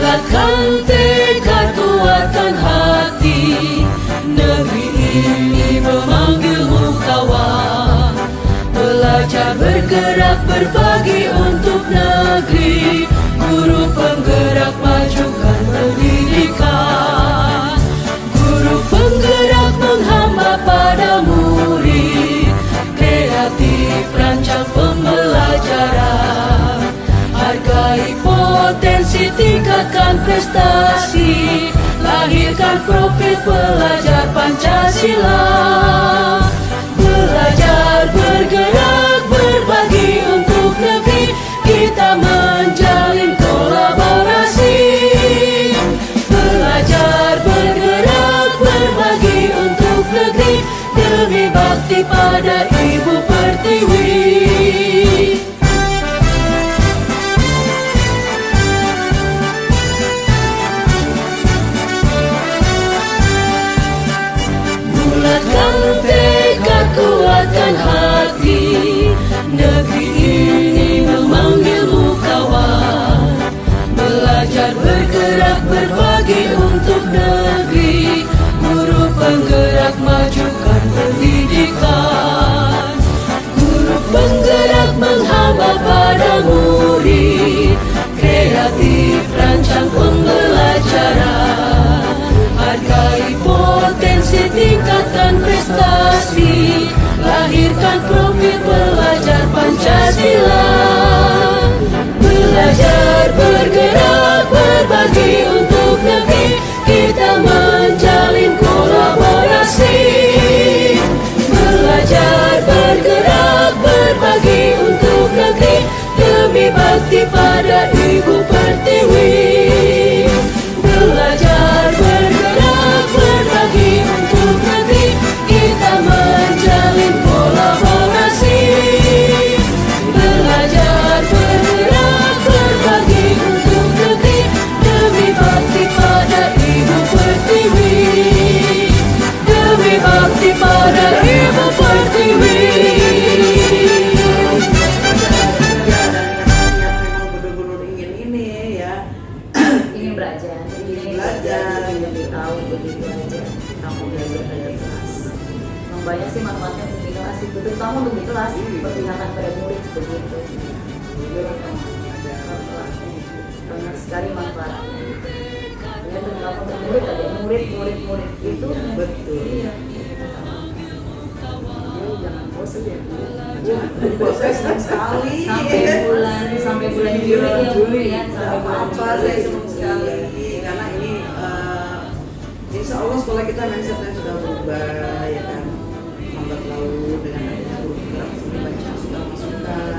Bulatkan tekad, kuatkan hati, negeri ini memanggilmu kawan. Belajar, bergerak, berbagi untuk negeri. Guru penggerak, majukan pendidikan. Guru penggerak menghamba pada murid. Kreatif, rancang pembelajaran. Hargai potensi, tingkatkan prestasi. Lahirkan profil pelajar Pancasila. Belajar, bergerak, berbagi untuk negeri. Kita menjalin kolaborasi. Belajar, bergerak, berbagi untuk negeri. Demi bakti pada Ibu Pertiwi. Bulatkan tekad, kuatkan hati, negeri ini memanggilmu kawan. Belajar, bergerak, berbagi untuk negeri. Guru penggerak, majukan pendidikan. Guru penggerak menghamba pada murid. Kreatif, rancang pembelajaran. Hargai potensi, tingkatkan prestasi. Lahirkan profil pelajar Pancasila. Belajar, bergerak, berbagi untuk negeri. Kita menjalin kolaborasi. Belajar, bergerak, berbagi untuk negeri. Demi bakti pada Ibu Pertiwi. Belajar, bergerak, berbagi untuk negeri. Kita menjalin kolaborasi. Belajar, bergerak, berbagi untuk negeri. Demi bakti pada Ibu Pertiwi. Demi bakti pada Ibu Pertiwi. Benar-benar ingin ini ya, Ingin belajar, belajar, tahu begitu aja. Kamu belajar dari kelas. Yang banyak sih manfaatnya untuk di kelas itu, terutama untuk di kelas, perpihakan pada murid begitu. Banyak sekali manfaatnya. Ya terutama untuk murid ada murid itu. betul. Iya. Jangan bosan ya Bu. Proses sekali. Sampai bulan Juli ya, sampai bulan Apa saya senang sekali karena ini insya Allah sekolah kita mindsetnya sudah berubah ya kan, lambat laun dengan adanya guru penggerak seni baca sudah masukkan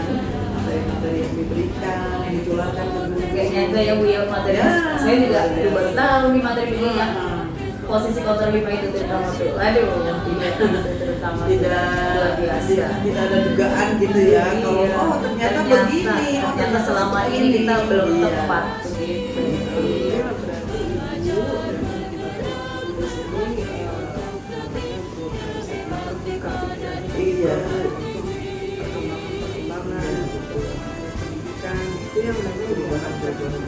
materi yang diberikan yang ditularkan ke guru. Kayaknya itu ya Bu ya materi. Ya. Saya juga baru tahu nih materi ini yang posisi kontrol 5 itu terutama tuh. Aduh, yang terutama luar biasa. tidak ada dugaan gitu ya kalau oh ternyata begini, oh ternyata selama ini kita belum Iya. tepat begitu. Iya, berarti Ibu dan kita di sini terbuka pikiran Iya. perkembangan pendidikan itu yang memang merupakan jagoan.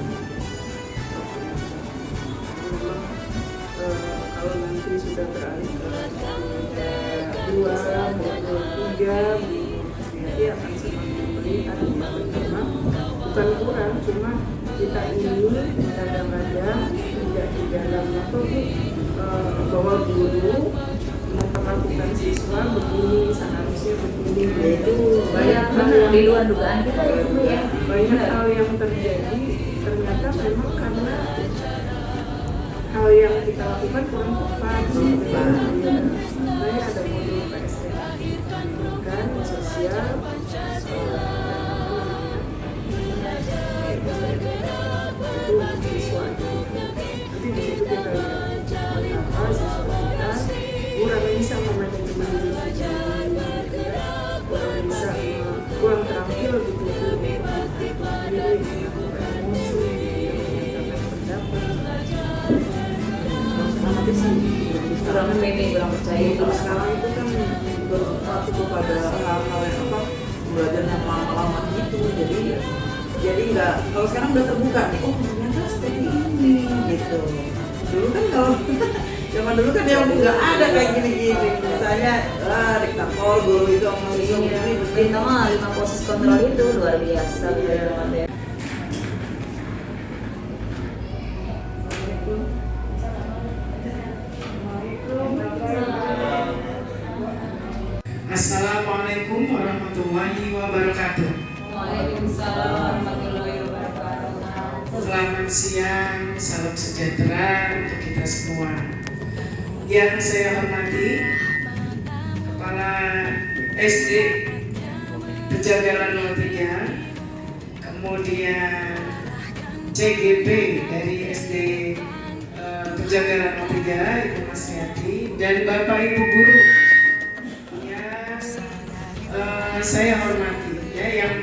Memang kalau nanti sudah beralih ke dua maupun tiga nanti akan semakin melihat karena bukan kurang, cuma kita ini kadang-kadang tidak di dalam apa bahwa guru memperlakukan siswa begini, seharusnya begini. Itu Banyak benar di luar dugaan kita ya Bu ya. Banyak hal yang terjadi ternyata memang karena hal yang kita lakukan kurang tepat. Sebenarnya ada modul PSN pendidikan sosial itu untuk siswa. Nanti di situ kita lihat mengapa siswa kita kurang bisa memanajemen diri, kurang bisa kurang terampil gitu untuk diri, mengatur emosi, menyampaikan pendapat. Tapi sih Kurang pede, kurang percaya. Terus sekarang itu kan berfokus kepada hal-hal yang apa, belajar yang lama-lama gitu, jadi nggak, kalau sekarang udah terbuka nih, oh ternyata seperti ini ini gitu. Dulu kan kalau zaman dulu kan yang nggak ada kayak gini-gini. Misalnya diktator guru itu ngomong Iya, pertama mah 5 posisi kontrol itu luar biasa gitu ya. Assalamualaikum warahmatullahi wabarakatuh. Waalaikumsalam warahmatullahi wabarakatuh. Selamat siang, salam sejahtera untuk kita semua. Yang saya hormati Kepala SD Pejagalan 03, kemudian CGP dari SD Pejagalan 03, Ibu Masriati, dan Bapak Ibu Guru saya hormati ya, yang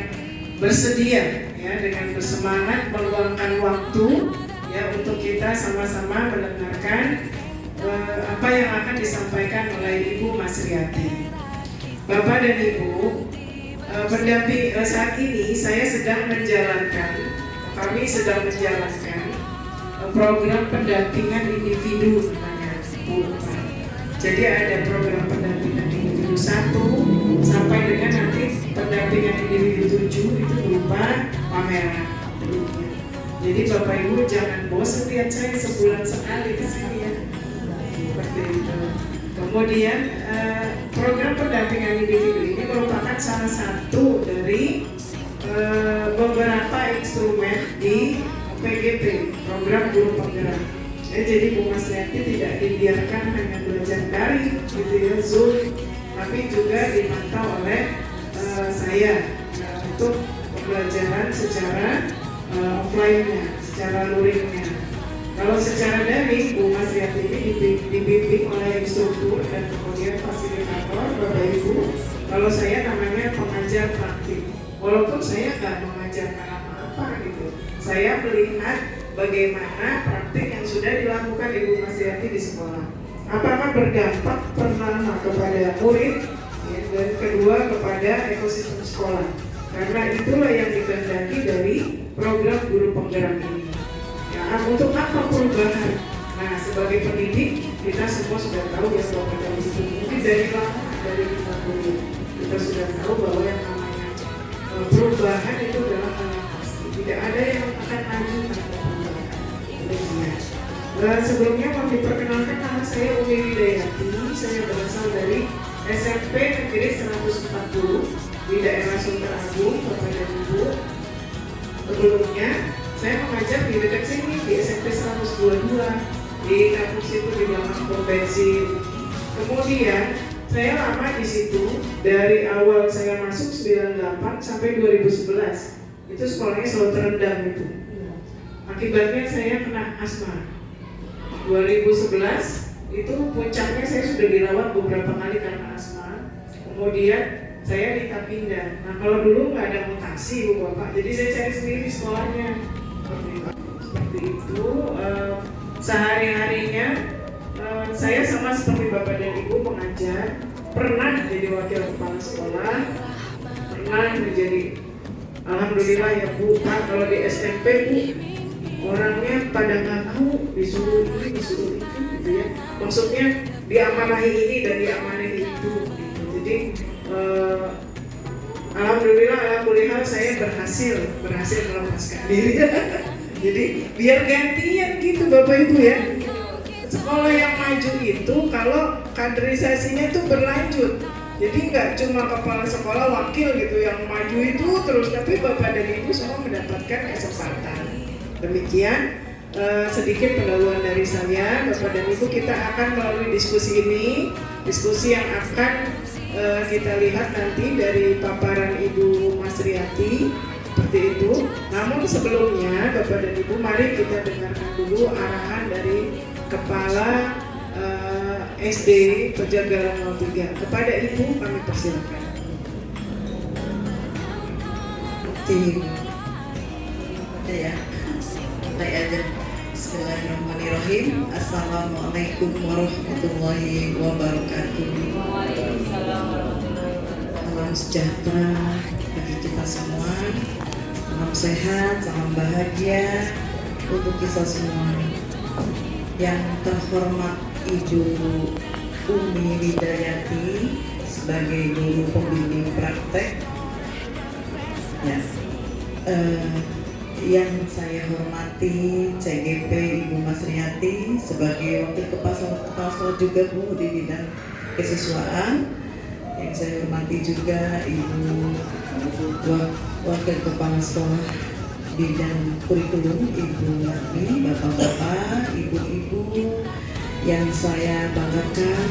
bersedia ya dengan bersemangat meluangkan waktu ya untuk kita sama-sama mendengarkan apa yang akan disampaikan oleh Ibu Masriati. Bapak dan Ibu, pendamping saat ini kami sedang menjalankan program pendampingan individu namanya Bu. Jadi ada program pendampingan individu 1 sampai dengan nanti pendampingan individu 7 itu berupa pameran. Jadi Bapak Ibu jangan bosan lihat saya sebulan sekali di sini ya. Seperti itu. Kemudian program pendampingan individu ini merupakan salah satu dari beberapa instrumen di PGP, program guru penggerak. Jadi Bu Masriati tidak dibiarkan hanya belajar daring gitu ya, Zoom, tapi juga dimantau oleh saya untuk pembelajaran secara offline-nya, secara luringnya. Kalau secara daring, Bu Masriati ini dibimbing oleh instruktur dan kemudian fasilitator, Bapak Ibu. Kalau saya namanya pengajar praktik, walaupun saya nggak mengajarkan apa-apa gitu, saya melihat bagaimana praktik yang sudah dilakukan Ibu Masriati di sekolah. Apakah berdampak pertama kepada murid ya, dan kedua kepada ekosistem sekolah. Karena itulah yang dikehendaki dari program guru penggerak ini. Ya, untuk apa perubahan? Nah, sebagai pendidik kita semua sudah tahu ya bahwa pada itu mungkin dari lama dari kita dulu kita sudah tahu bahwa yang namanya perubahan itu adalah hal yang pasti. Tidak ada yang akan maju tanpa perubahan. Sebelumnya mau diperkenalkan, nama saya Umi Widayati. Saya berasal dari SMP Negeri 140 di daerah Sunter Agung, Bapak dan Ibu. Sebelumnya saya mengajar di dekat sini di SMP 122 di kampus itu di belakang pom bensin. Kemudian saya lama di situ dari awal saya masuk 98 sampai 2011. Itu sekolahnya selalu terendam itu. Akibatnya saya kena asma. 2011 itu puncaknya saya sudah dirawat beberapa kali karena asma. Kemudian saya minta pindah. Nah kalau dulu nggak ada mutasi Bu Bapak, jadi saya cari sendiri di sekolahnya. Seperti itu. Sehari-harinya saya sama seperti Bapak dan Ibu mengajar, pernah jadi wakil kepala sekolah, pernah menjadi, alhamdulillah ya Bu, kalau di SMP Bu, orangnya pada nggak tahu disuruh ini disuruh itu gitu ya, maksudnya diamanahi ini dan diamanahi itu gitu. Jadi alhamdulillah saya berhasil melepaskan diri. Jadi biar gantian gitu Bapak Ibu ya. Sekolah yang maju itu kalau kaderisasinya itu berlanjut. Jadi nggak cuma kepala sekolah wakil gitu yang maju itu terus, tapi Bapak dan Ibu semua mendapatkan kesempatan. Demikian sedikit pendahuluan dari saya, Bapak dan Ibu. Kita akan melalui diskusi ini, diskusi yang akan kita lihat nanti dari paparan Ibu Masriati seperti itu. Namun sebelumnya Bapak dan Ibu, mari kita dengarkan dulu arahan dari Kepala SD Pejagalan 03. Kepada Ibu kami persilakan. Ya, baik aja. Bismillahirrahmanirrahim. Assalamualaikum warahmatullahi wabarakatuh. Waalaikumsalam warahmatullahi wabarakatuh. Salam sejahtera bagi kita semua. Salam sehat, salam bahagia. untuk kita semua. Yang terhormat Ibu Umi Widayati sebagai guru pembimbing praktek, ya. Yang saya hormati CGP Ibu Mas Riyati sebagai wakil kepala sekolah juga Bu di bidang kesiswaan. Yang saya hormati juga Ibu wakil kepala sekolah bidang kurikulum Ibu Yati, bapak-bapak, ibu-ibu yang saya banggakan.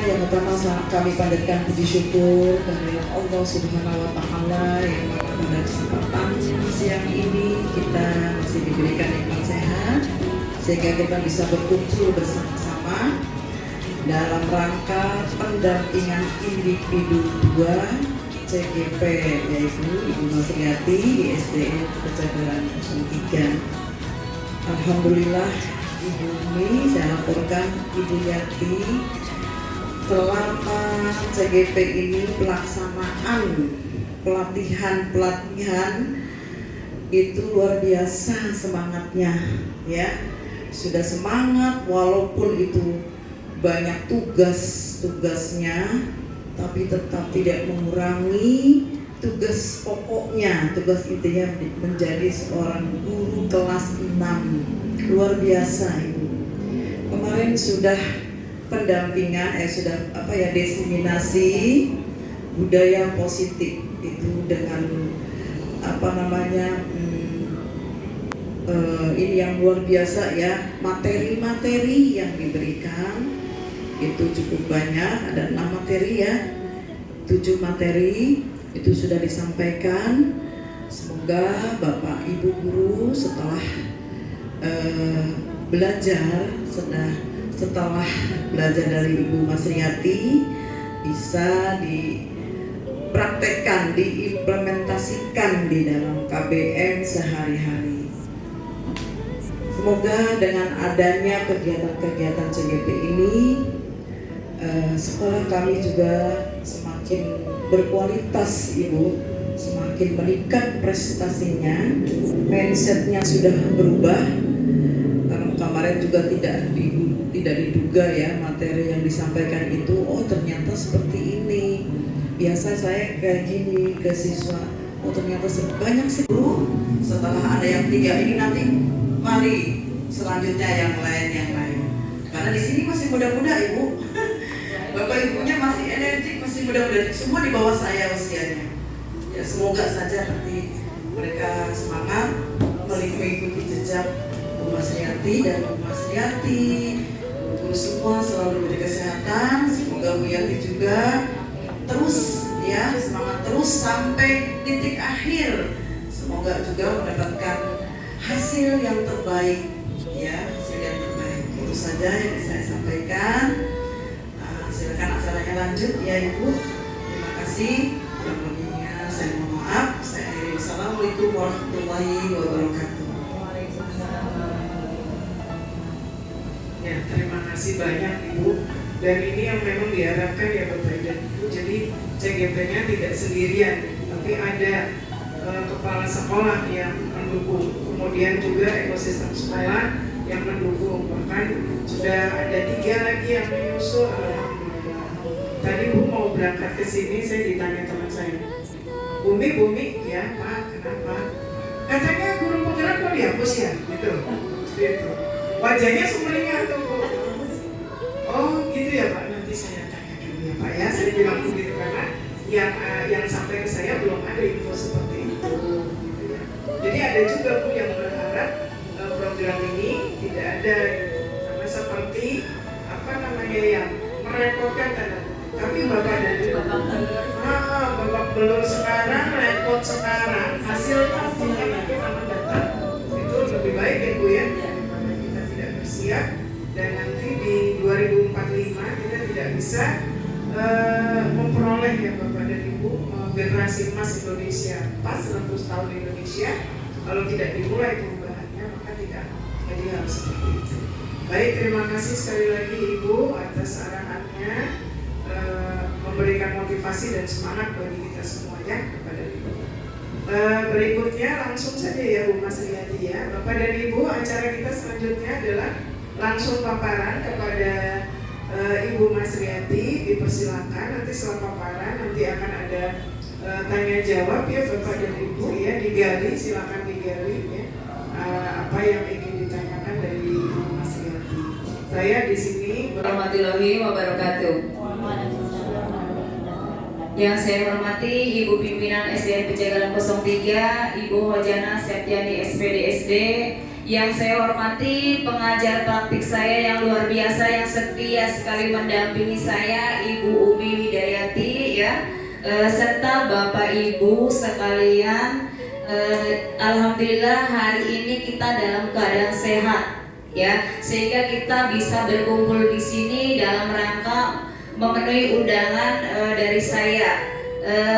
Yang pertama kami panjatkan puji syukur kehadirat Allah Subhanahu wa Ta'ala yang pada kesempatan siang ini kita masih diberikan nikmat sehat sehingga kita bisa berkumpul bersama-sama dalam rangka pendampingan individu 2 CGP yaitu Ibu Mas Riyati di SDN Pejagaan 03. Alhamdulillah Ibu Umi, saya laporkan Ibu Yati selama CGP ini pelaksanaan pelatihan itu luar biasa semangatnya, ya. Sudah semangat walaupun itu banyak tugasnya, tapi tetap tidak mengurangi tugas pokoknya, tugas intinya menjadi seorang guru kelas 6. Luar biasa Ibu. Kemarin sudah pendampingan, desiminasi budaya positif itu dengan ini yang luar biasa ya, materi-materi yang diberikan itu cukup banyak, ada 6 materi ya, 7 materi itu sudah disampaikan. Semoga Bapak Ibu guru setelah setelah belajar dari Ibu Mas Riyati bisa dipraktekkan, diimplementasikan di dalam KBM sehari-hari. Semoga dengan adanya kegiatan-kegiatan CGP ini sekolah kami juga semakin berkualitas Ibu, semakin meningkat prestasinya, mindsetnya sudah berubah. Karena kemarin juga tidak diduga ya materi yang disampaikan itu, oh ternyata seperti ini. Biasa saya kayak gini ke siswa, oh ternyata sebanyak 10. Setelah ada yang 3 ini nanti mari selanjutnya yang lain. Karena di sini masih muda-muda Ibu. Bapak Ibunya masih energik, masih muda-muda, semua di bawah saya usianya. Ya semoga saja nanti mereka semangat mengikuti jejak Bu Mas Riyati dan Bu Mas Riyati. Guru semua selalu diberi kesehatan. Semoga Bu Yati juga terus ya semangat terus sampai titik akhir. Semoga juga mendapatkan hasil yang terbaik ya, hasil yang terbaik. Itu saja yang saya sampaikan. Silakan acaranya lanjut ya Ibu. Terima kasih. Kurang lebihnya saya mohon maaf. Saya akhiri. Wassalamualaikum warahmatullahi wabarakatuh. Ya, terima kasih banyak Ibu. Dan ini yang memang diharapkan ya Bapak dan Ibu. Jadi CGP-nya tidak sendirian, tapi ada kepala sekolah yang mendukung. Kemudian juga ekosistem sekolah yang mendukung. Bahkan sudah ada 3 lagi yang menyusul. Tadi Bu mau berangkat ke sini, saya ditanya teman saya, Bumi, ya Pak, kenapa? Katanya guru penggerak kok dihapus ya, gitu. Wajahnya sumringah tuh Bu. Oh gitu ya Pak, nanti saya tanya dulu ya Pak ya. Saya bilang begitu karena yang sampai ke saya belum ada info seperti itu. Gitu ya. Jadi ada juga Bu yang berharap program ini tidak ada sama seperti yang merepotkan tanda. Tapi Bapak dan Ibu, Bapak belum sekarang, repot sekarang, hasilnya kita mendatang. Itu lebih baik ya Bu ya, daripada kita tidak bersiap dan nanti di 2045 kita tidak bisa memperoleh ya Bapak dan Ibu generasi emas Indonesia pas 100 tahun Indonesia. Kalau tidak dimulai perubahannya maka tidak jadi harus seperti itu. Baik, terima kasih sekali lagi Ibu atas arahannya, memberikan motivasi dan semangat bagi kita semuanya kepada Ibu. Berikutnya langsung saja ya Bu Mas Riyadi ya. Bapak dan Ibu, acara kita selanjutnya adalah langsung paparan kepada Ibu Mas Riyadi. Dipersilakan nanti setelah paparan nanti akan ada tanya jawab ya Bapak dan Ibu ya, digali, silakan digali ya apa yang ingin ditanyakan dari Ibu Mas Riyadi. Saya di sini warahmatullahi wabarakatuh. Yang saya hormati Ibu Pimpinan SDN Pejagalan 03, Ibu Hojana Septiani SPDSD. Yang saya hormati pengajar praktik saya yang luar biasa, yang setia sekali mendampingi saya, Ibu Umi Widayati ya, serta Bapak Ibu sekalian. Alhamdulillah hari ini kita dalam keadaan sehat ya, sehingga kita bisa berkumpul di sini dalam rangka memenuhi undangan dari saya.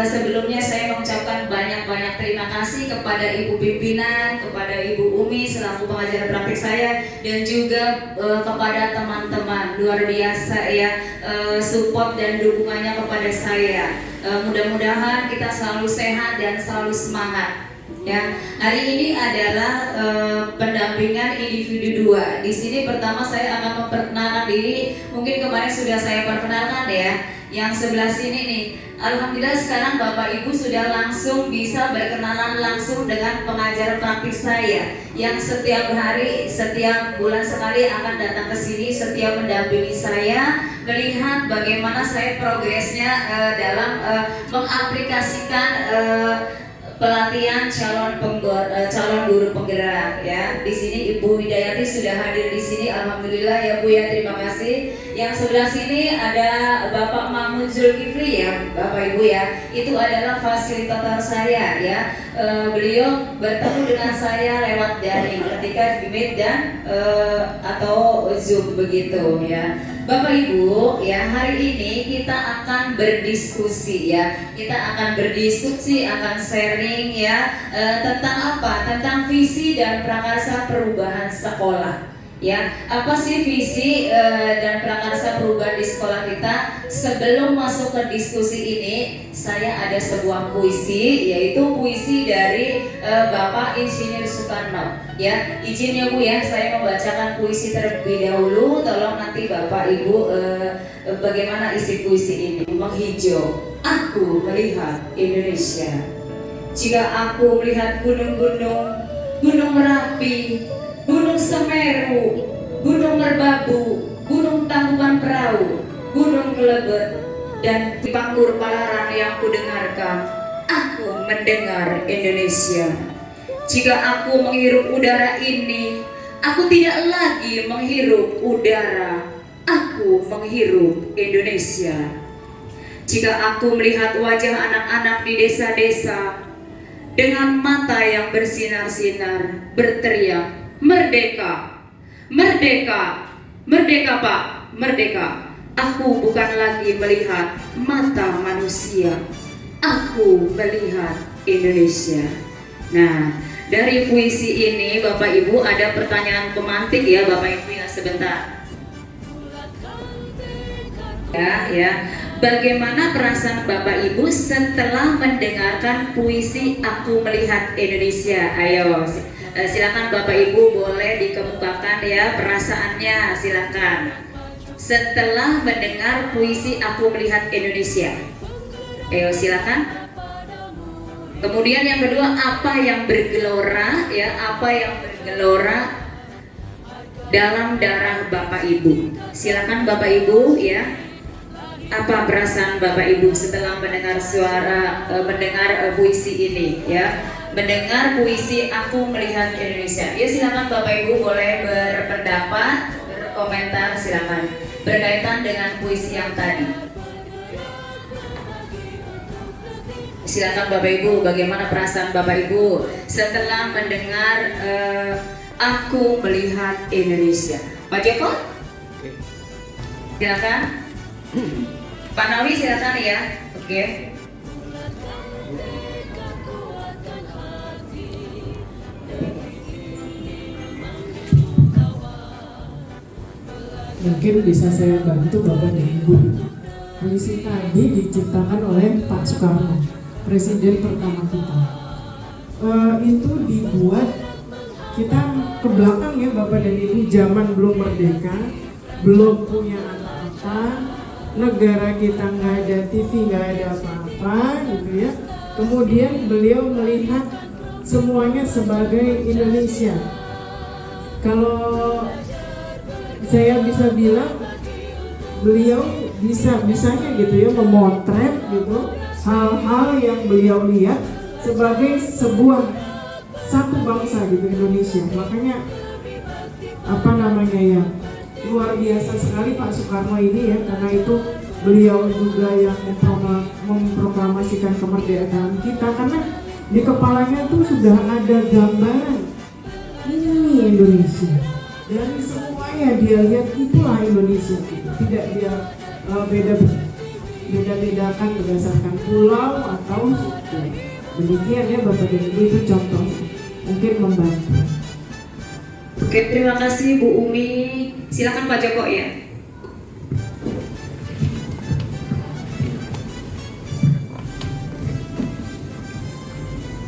Sebelumnya saya mengucapkan banyak-banyak terima kasih kepada Ibu Pimpinan, kepada Ibu Umi selaku pengajar praktik saya, dan juga kepada teman-teman luar biasa ya, support dan dukungannya kepada saya. Mudah-mudahan kita selalu sehat dan selalu semangat. Ya, hari ini adalah pendampingan individu 2. Di sini pertama saya akan memperkenalkan diri. Mungkin kemarin sudah saya perkenalkan ya. Yang sebelah sini nih, alhamdulillah sekarang Bapak Ibu sudah langsung bisa berkenalan langsung dengan pengajar praktik saya yang setiap hari, setiap bulan sekali akan datang ke sini, setiap mendampingi saya, melihat bagaimana saya progresnya dalam mengaplikasikan pelatihan calon guru penggerak ya. Di sini Ibu Widayati sudah hadir di sini, alhamdulillah ya Bu ya, terima kasih. Yang sebelah sini ada Bapak Mahmud Zulkifli ya, Bapak Ibu ya. Itu adalah fasilitator saya ya. Beliau bertemu dengan saya lewat daring ketika di Meet dan atau Zoom begitu ya. Bapak Ibu ya, hari ini kita akan berdiskusi ya. Kita akan berdiskusi, akan sharing ya tentang apa? Tentang visi dan prakarsa perubahan sekolah. Ya, apa sih visi dan prakarsa perubahan di sekolah kita? Sebelum masuk ke diskusi ini, saya ada sebuah puisi, yaitu puisi dari Bapak Insinyur Soekarno. Ya, izin ya Bu ya, saya membacakan puisi terlebih dahulu. Tolong nanti Bapak Ibu bagaimana isi puisi ini. Menghijau, aku melihat Indonesia. Jika aku melihat gunung-gunung, Gunung Merapi, Gunung Semeru, Gunung Merbabu, Gunung Tangkuban Perahu, Gunung Kelebet, dan Pangkur Palaran yang kudengarkan, aku mendengar Indonesia. Jika aku menghirup udara ini, aku tidak lagi menghirup udara, aku menghirup Indonesia. Jika aku melihat wajah anak-anak di desa-desa dengan mata yang bersinar-sinar berteriak, merdeka, merdeka, merdeka Pak, merdeka. Aku bukan lagi melihat mata manusia, aku melihat Indonesia. Nah, dari puisi ini Bapak Ibu ada pertanyaan pemantik ya Bapak Ibu ya, sebentar. Ya. Bagaimana perasaan Bapak Ibu setelah mendengarkan puisi Aku Melihat Indonesia? Ayo, silakan Bapak Ibu boleh dikemukakan ya perasaannya, silakan. Setelah mendengar puisi Aku Melihat Indonesia, ayo silakan. Kemudian yang kedua, apa yang bergelora ya, apa yang bergelora dalam darah Bapak Ibu? Silakan Bapak Ibu ya. Apa perasaan Bapak Ibu setelah mendengar mendengar puisi ini ya, mendengar puisi Aku Melihat Indonesia? Ya silakan Bapak Ibu boleh berpendapat, berkomentar, silakan berkaitan dengan puisi yang tadi. Silakan Bapak Ibu, bagaimana perasaan Bapak Ibu setelah mendengar Aku Melihat Indonesia? Pak Joko? Silakan. Pak Nawi silakan ya. Oke. Mungkin bisa saya bantu Bapak dan Ibu. Puisi tadi diciptakan oleh Pak Soekarno, Presiden pertama kita. itu dibuat kita ke belakang ya Bapak dan Ibu, zaman belum merdeka, belum punya apa-apa, negara kita nggak ada TV, nggak ada apa-apa gitu ya. Kemudian beliau melihat semuanya sebagai Indonesia. Kalau saya bisa bilang beliau bisanya gitu ya memotret gitu hal-hal yang beliau lihat sebagai sebuah satu bangsa gitu Indonesia. Makanya apa namanya ya, luar biasa sekali Pak Soekarno ini ya, karena itu beliau juga yang memproklamasikan kemerdekaan kita, karena di kepalanya tuh sudah ada gambaran ini Indonesia. Dari semuanya dia lihat itulah Indonesia gitu. Tidak dia beda-bedakan berdasarkan pulau atau suku. Demikian ya Bapak dan Ibu, itu contoh mungkin membantu. Oke, terima kasih Bu Umi. Silakan Pak Joko ya.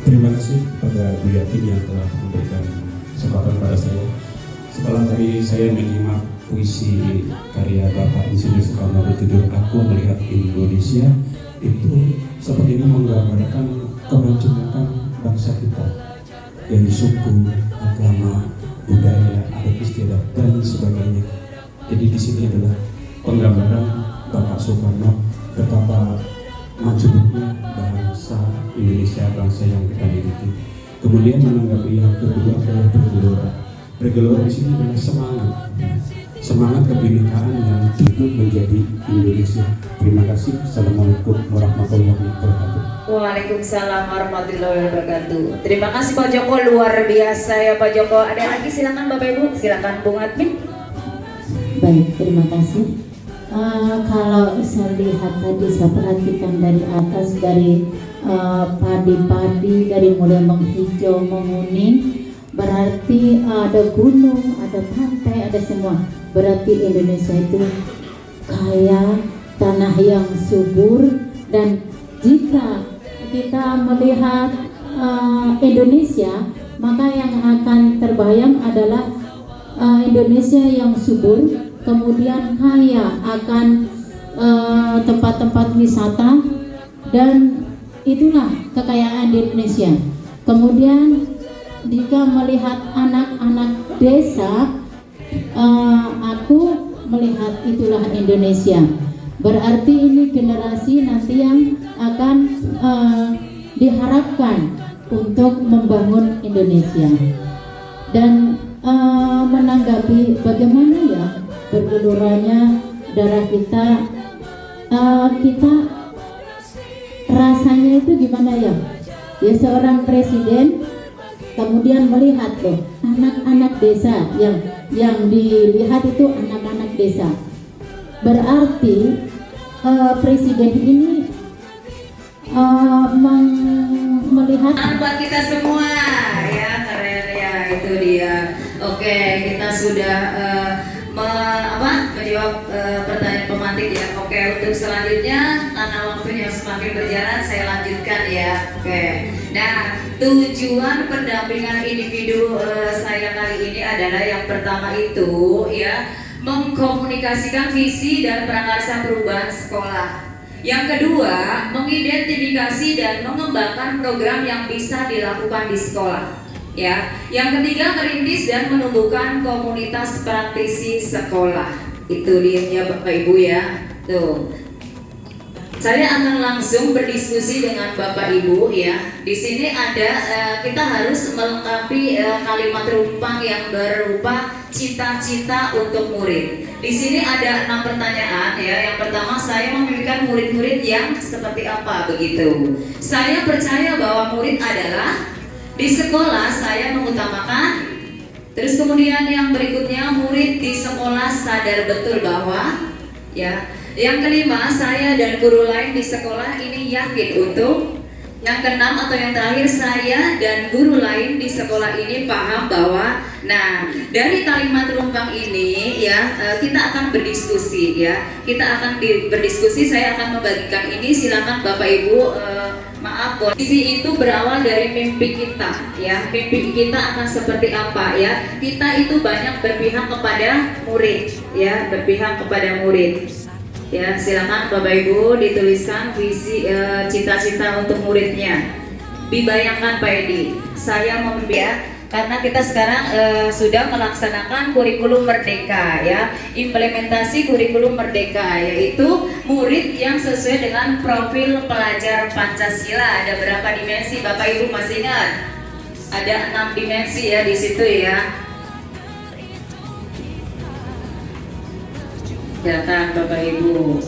Terima kasih kepada Bu Yatin yang telah memberikan kesempatan pada saya. Setelah tadi saya menyimak puisi karya Bapak Insinyur Soekarno berjudul Aku Melihat Indonesia, itu sepertinya menggambarkan kemajemukan bangsa kita dari suku, agama, budaya, adat istiadat dan sebagainya. Jadi di sini adalah penggambaran Bapak Soekarno betapa majemuknya bangsa Indonesia, bangsa yang kita miliki. Kemudian menanggapi yang kedua adalah bergelora. Bergelora di sini adalah semangat kebinekaan yang hidup menjadi Indonesia. Terima kasih. Assalamualaikum warahmatullahi wabarakatuh. Waalaikumsalam warahmatullahi wabarakatuh. Terima kasih Pak Joko, luar biasa ya Pak Joko. Ada lagi silakan Bapak Ibu, silakan Bung Admin. Baik, terima kasih. Kalau saya lihat tadi, saya perhatikan dari atas, dari padi-padi, dari mulai menghijau, menguning, berarti ada gunung, ada pantai, ada semua. Berarti Indonesia itu kaya, tanah yang subur, dan jika kita melihat Indonesia, maka yang akan terbayang adalah Indonesia yang subur, kemudian kaya akan tempat-tempat wisata, dan itulah kekayaan di Indonesia. Kemudian jika melihat anak-anak desa, aku melihat itulah Indonesia. Berarti ini generasi nanti yang akan diharapkan untuk membangun Indonesia. Dan menanggapi bagaimana ya bergeloranya darah kita, kita rasanya itu gimana ya? Ya seorang presiden kemudian melihat loh anak-anak desa, yang dilihat itu anak-anak desa. Berarti presiden ini melihat buat kita semua ya, keren ya, itu dia. Oke, kita sudah menjawab pertanyaan pemantik ya. Oke, untuk selanjutnya karena waktunya semakin berjalan, saya lanjutkan ya. Oke. Nah, tujuan pendampingan individu saya kali ini adalah yang pertama itu ya, mengkomunikasikan visi dan prakarsa perubahan sekolah. Yang kedua, mengidentifikasi dan mengembangkan program yang bisa dilakukan di sekolah. Ya, yang ketiga, merintis dan menumbuhkan komunitas praktisi sekolah. Itu dia Bapak Ibu ya. Tuh. Saya akan langsung berdiskusi dengan Bapak Ibu ya. Di sini ada kita harus melengkapi kalimat rumpang yang berupa cita-cita untuk murid. Di sini ada 6 pertanyaan ya. Yang pertama, saya memiliki murid-murid yang seperti apa begitu. Saya percaya bahwa murid adalah di sekolah saya mengutamakan. Terus kemudian yang berikutnya, murid di sekolah sadar betul bahwa ya. Yang kelima, saya dan guru lain di sekolah ini yakin untuk Yang keenam atau yang terakhir, saya dan guru lain di sekolah ini paham bahwa, nah dari kalimat rumpang ini ya kita akan berdiskusi ya, kita akan berdiskusi. Saya akan membagikan ini, silakan Bapak Ibu. Maaf, visi itu berawal dari mimpi kita ya. Mimpi kita akan seperti apa ya? Kita itu banyak berpihak kepada murid ya, berpihak kepada murid. Ya, silakan Bapak Ibu dituliskan visi cita-cita untuk muridnya. Dibayangkan Pak Edi, saya mau ya, karena kita sekarang sudah melaksanakan kurikulum merdeka ya, implementasi kurikulum merdeka, yaitu murid yang sesuai dengan profil pelajar Pancasila. Ada berapa dimensi Bapak Ibu masih ingat? Ada 6 dimensi ya di situ ya. Silakan Bapak Ibu.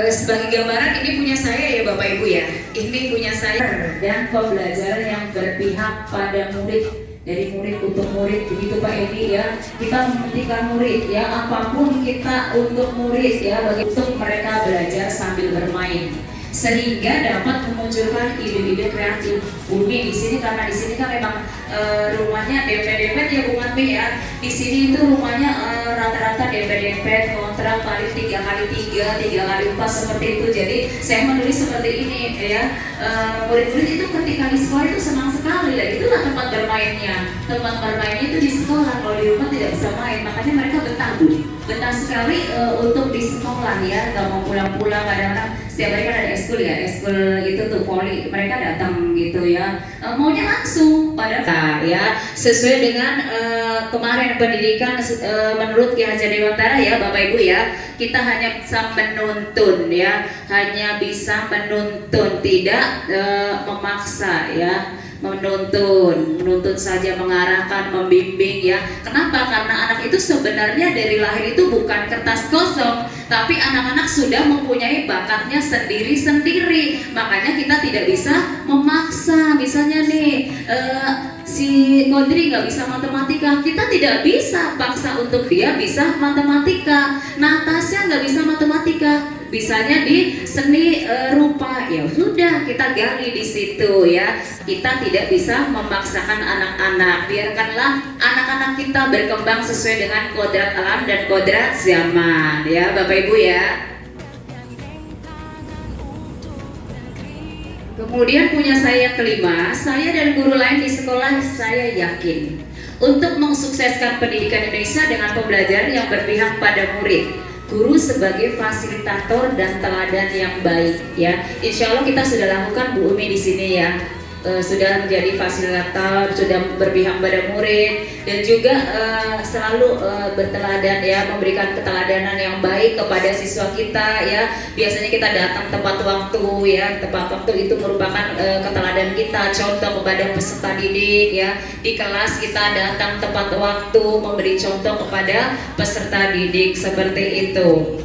Sebagai gambaran, ini punya saya ya Bapak Ibu ya. Ini punya saya dan pembelajaran yang berpihak pada murid, dari murid untuk murid, begitu Pak Edi ya. Kita mementingkan murid ya, apapun kita untuk murid ya, untuk mereka belajar sambil bermain, sehingga dapat memunculkan ide-ide kreatif. Umi di sini, karena di sini kan memang rumahnya dempet-dempet ya Bu Matmi ya. Di sini itu rumahnya rata-rata dempet-dempet, kontrak paling 3x3, 3x4 seperti itu. Jadi saya menulis seperti ini ya. Murid-murid itu ketika di sekolah itu senang sekali ya. Itulah tempat bermainnya. Tempat bermainnya itu di sekolah. Kalau di rumah tidak bisa main, makanya mereka betah Bu. Betah sekali untuk di sekolah ya. Gak mau pulang-pulang, kadang-kadang setiap hari kan ada eskul ya, eskul itu tuh poli, mereka datang gitu ya, maunya langsung pada ya, sesuai dengan kemarin pendidikan menurut Ki Hajar Dewantara ya Bapak Ibu ya, kita hanya bisa menuntun ya, hanya bisa menuntun, tidak memaksa ya. Menuntun saja, mengarahkan, membimbing ya. Kenapa? Karena anak itu sebenarnya dari lahir itu bukan kertas kosong, tapi anak-anak sudah mempunyai bakatnya sendiri-sendiri. Makanya kita tidak bisa memaksa. Misalnya nih si Kodri nggak bisa matematika, kita tidak bisa paksa untuk dia bisa matematika. Natasha nggak bisa matematika, bisanya di seni rupa, ya sudah kita gali di situ ya. Kita tidak bisa memaksakan anak-anak, biarkanlah anak-anak kita berkembang sesuai dengan kodrat alam dan kodrat zaman ya Bapak Ibu ya. Kemudian punya saya kelima, saya dan guru lain di sekolah saya yakin untuk mensukseskan pendidikan Indonesia dengan pembelajaran yang berpihak pada murid. Guru sebagai fasilitator dan teladan yang baik ya. Insya Allah kita sudah lakukan Bu Umi di sini ya. Sudah menjadi fasilitator, sudah berpihak pada murid, dan juga selalu berteladan ya, memberikan keteladanan yang baik kepada siswa kita ya. Biasanya kita datang tepat waktu ya, tepat waktu itu merupakan keteladan kita, contoh kepada peserta didik ya. Di kelas kita datang tepat waktu, memberi contoh kepada peserta didik seperti itu.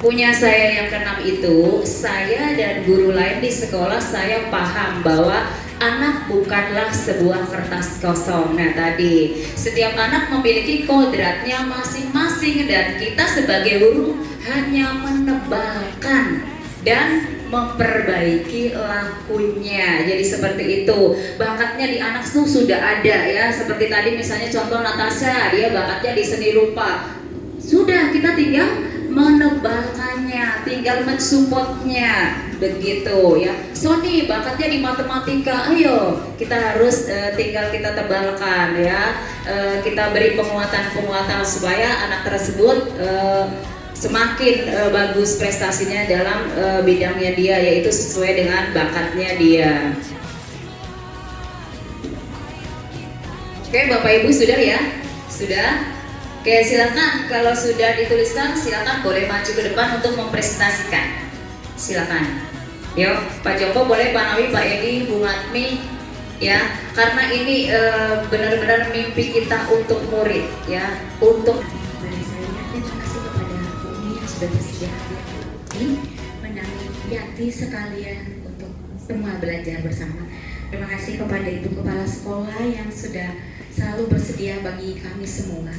Punya saya yang keenam itu, saya dan guru lain di sekolah saya paham bahwa anak bukanlah sebuah kertas kosong. Nah tadi, setiap anak memiliki kodratnya masing-masing dan kita sebagai guru hanya menebalkan dan memperbaiki lakunya. Jadi seperti itu. Bakatnya di anak tuh sudah ada ya. Seperti tadi misalnya contoh Natasha, dia bakatnya di seni rupa. Sudah, kita tinggal menebalkannya, tinggal mensupportnya begitu ya. Sony bakatnya di matematika, ayo kita harus tinggal kita tebalkan ya. Kita beri penguatan supaya anak tersebut semakin bagus prestasinya dalam bidangnya dia, yaitu sesuai dengan bakatnya dia. Oke Bapak Ibu sudah ya? Sudah? Oke, silakan kalau sudah dituliskan, silakan boleh maju ke depan untuk mempresentasikan. Silakan. Yuk, Pak Joko boleh, Pak Nawi, Pak Edi, Bu Matmi, ya. Karena ini benar-benar mimpi kita untuk murid, ya, untuk dari saya sudah bersedia hadir ini menanti sekalian untuk semua belajar bersama. Terima kasih kepada Ibu Kepala Sekolah yang sudah selalu bersedia bagi kami semua.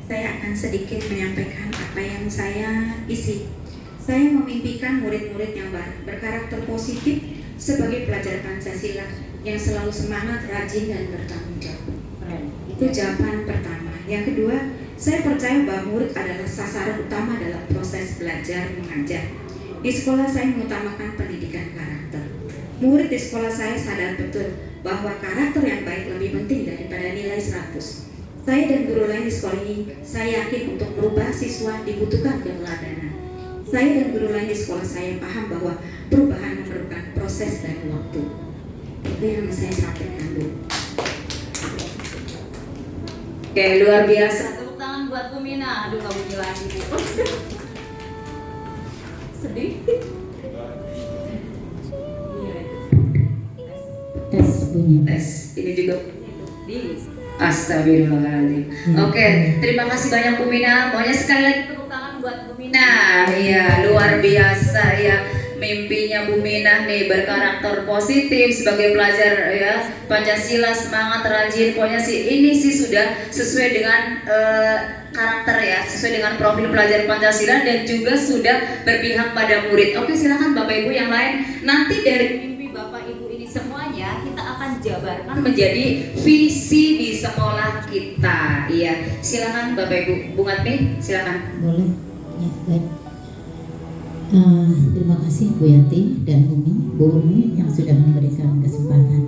Saya akan sedikit menyampaikan apa yang saya isi. Saya memimpikan murid-murid yang berkarakter positif sebagai pelajar Pancasila yang selalu semangat, rajin, dan bertanggung jawab. Itu jawaban pertama. Yang kedua, saya percaya bahwa murid adalah sasaran utama dalam proses belajar mengajar. Di sekolah saya mengutamakan pendidikan karakter. Murid di sekolah saya sadar betul bahwa karakter yang baik lebih penting daripada nilai 100. Saya dan guru lain di sekolah ini, saya yakin untuk merubah siswa dibutuhkan keteladanan. Saya dan guru lain di sekolah saya paham bahwa perubahan memerlukan proses dan waktu. Itu yang saya sampaikan, Bu. Oke, luar biasa. Tepuk tangan buat Bu Mina. Aduh, kamu jelasin, Bu. Sedih. Tes bunyi. Tes, ini juga. Astagfirullahaladzim. Oke, terima kasih banyak Bu Mina. Pokoknya sekali lagi tepuk tangan buat Bu Mina. Iya, luar biasa ya. Mimpinya Bu Mina nih berkarakter positif sebagai pelajar ya Pancasila, semangat, rajin. Pokoknya sih ini sih sudah sesuai dengan karakter ya, sesuai dengan profil pelajar Pancasila dan juga sudah berpihak pada murid. Oke, silakan Bapak Ibu yang lain. Nanti dari mimpi Bapak Ibu ini semuanya kita akan jabarkan menjadi visi di sekolah kita. Iya, silakan Bapak Ibu. Bung Atmi, silakan. Boleh, ya baik. Terima kasih Bu Yati dan Bu Umi yang sudah memberikan kesempatan.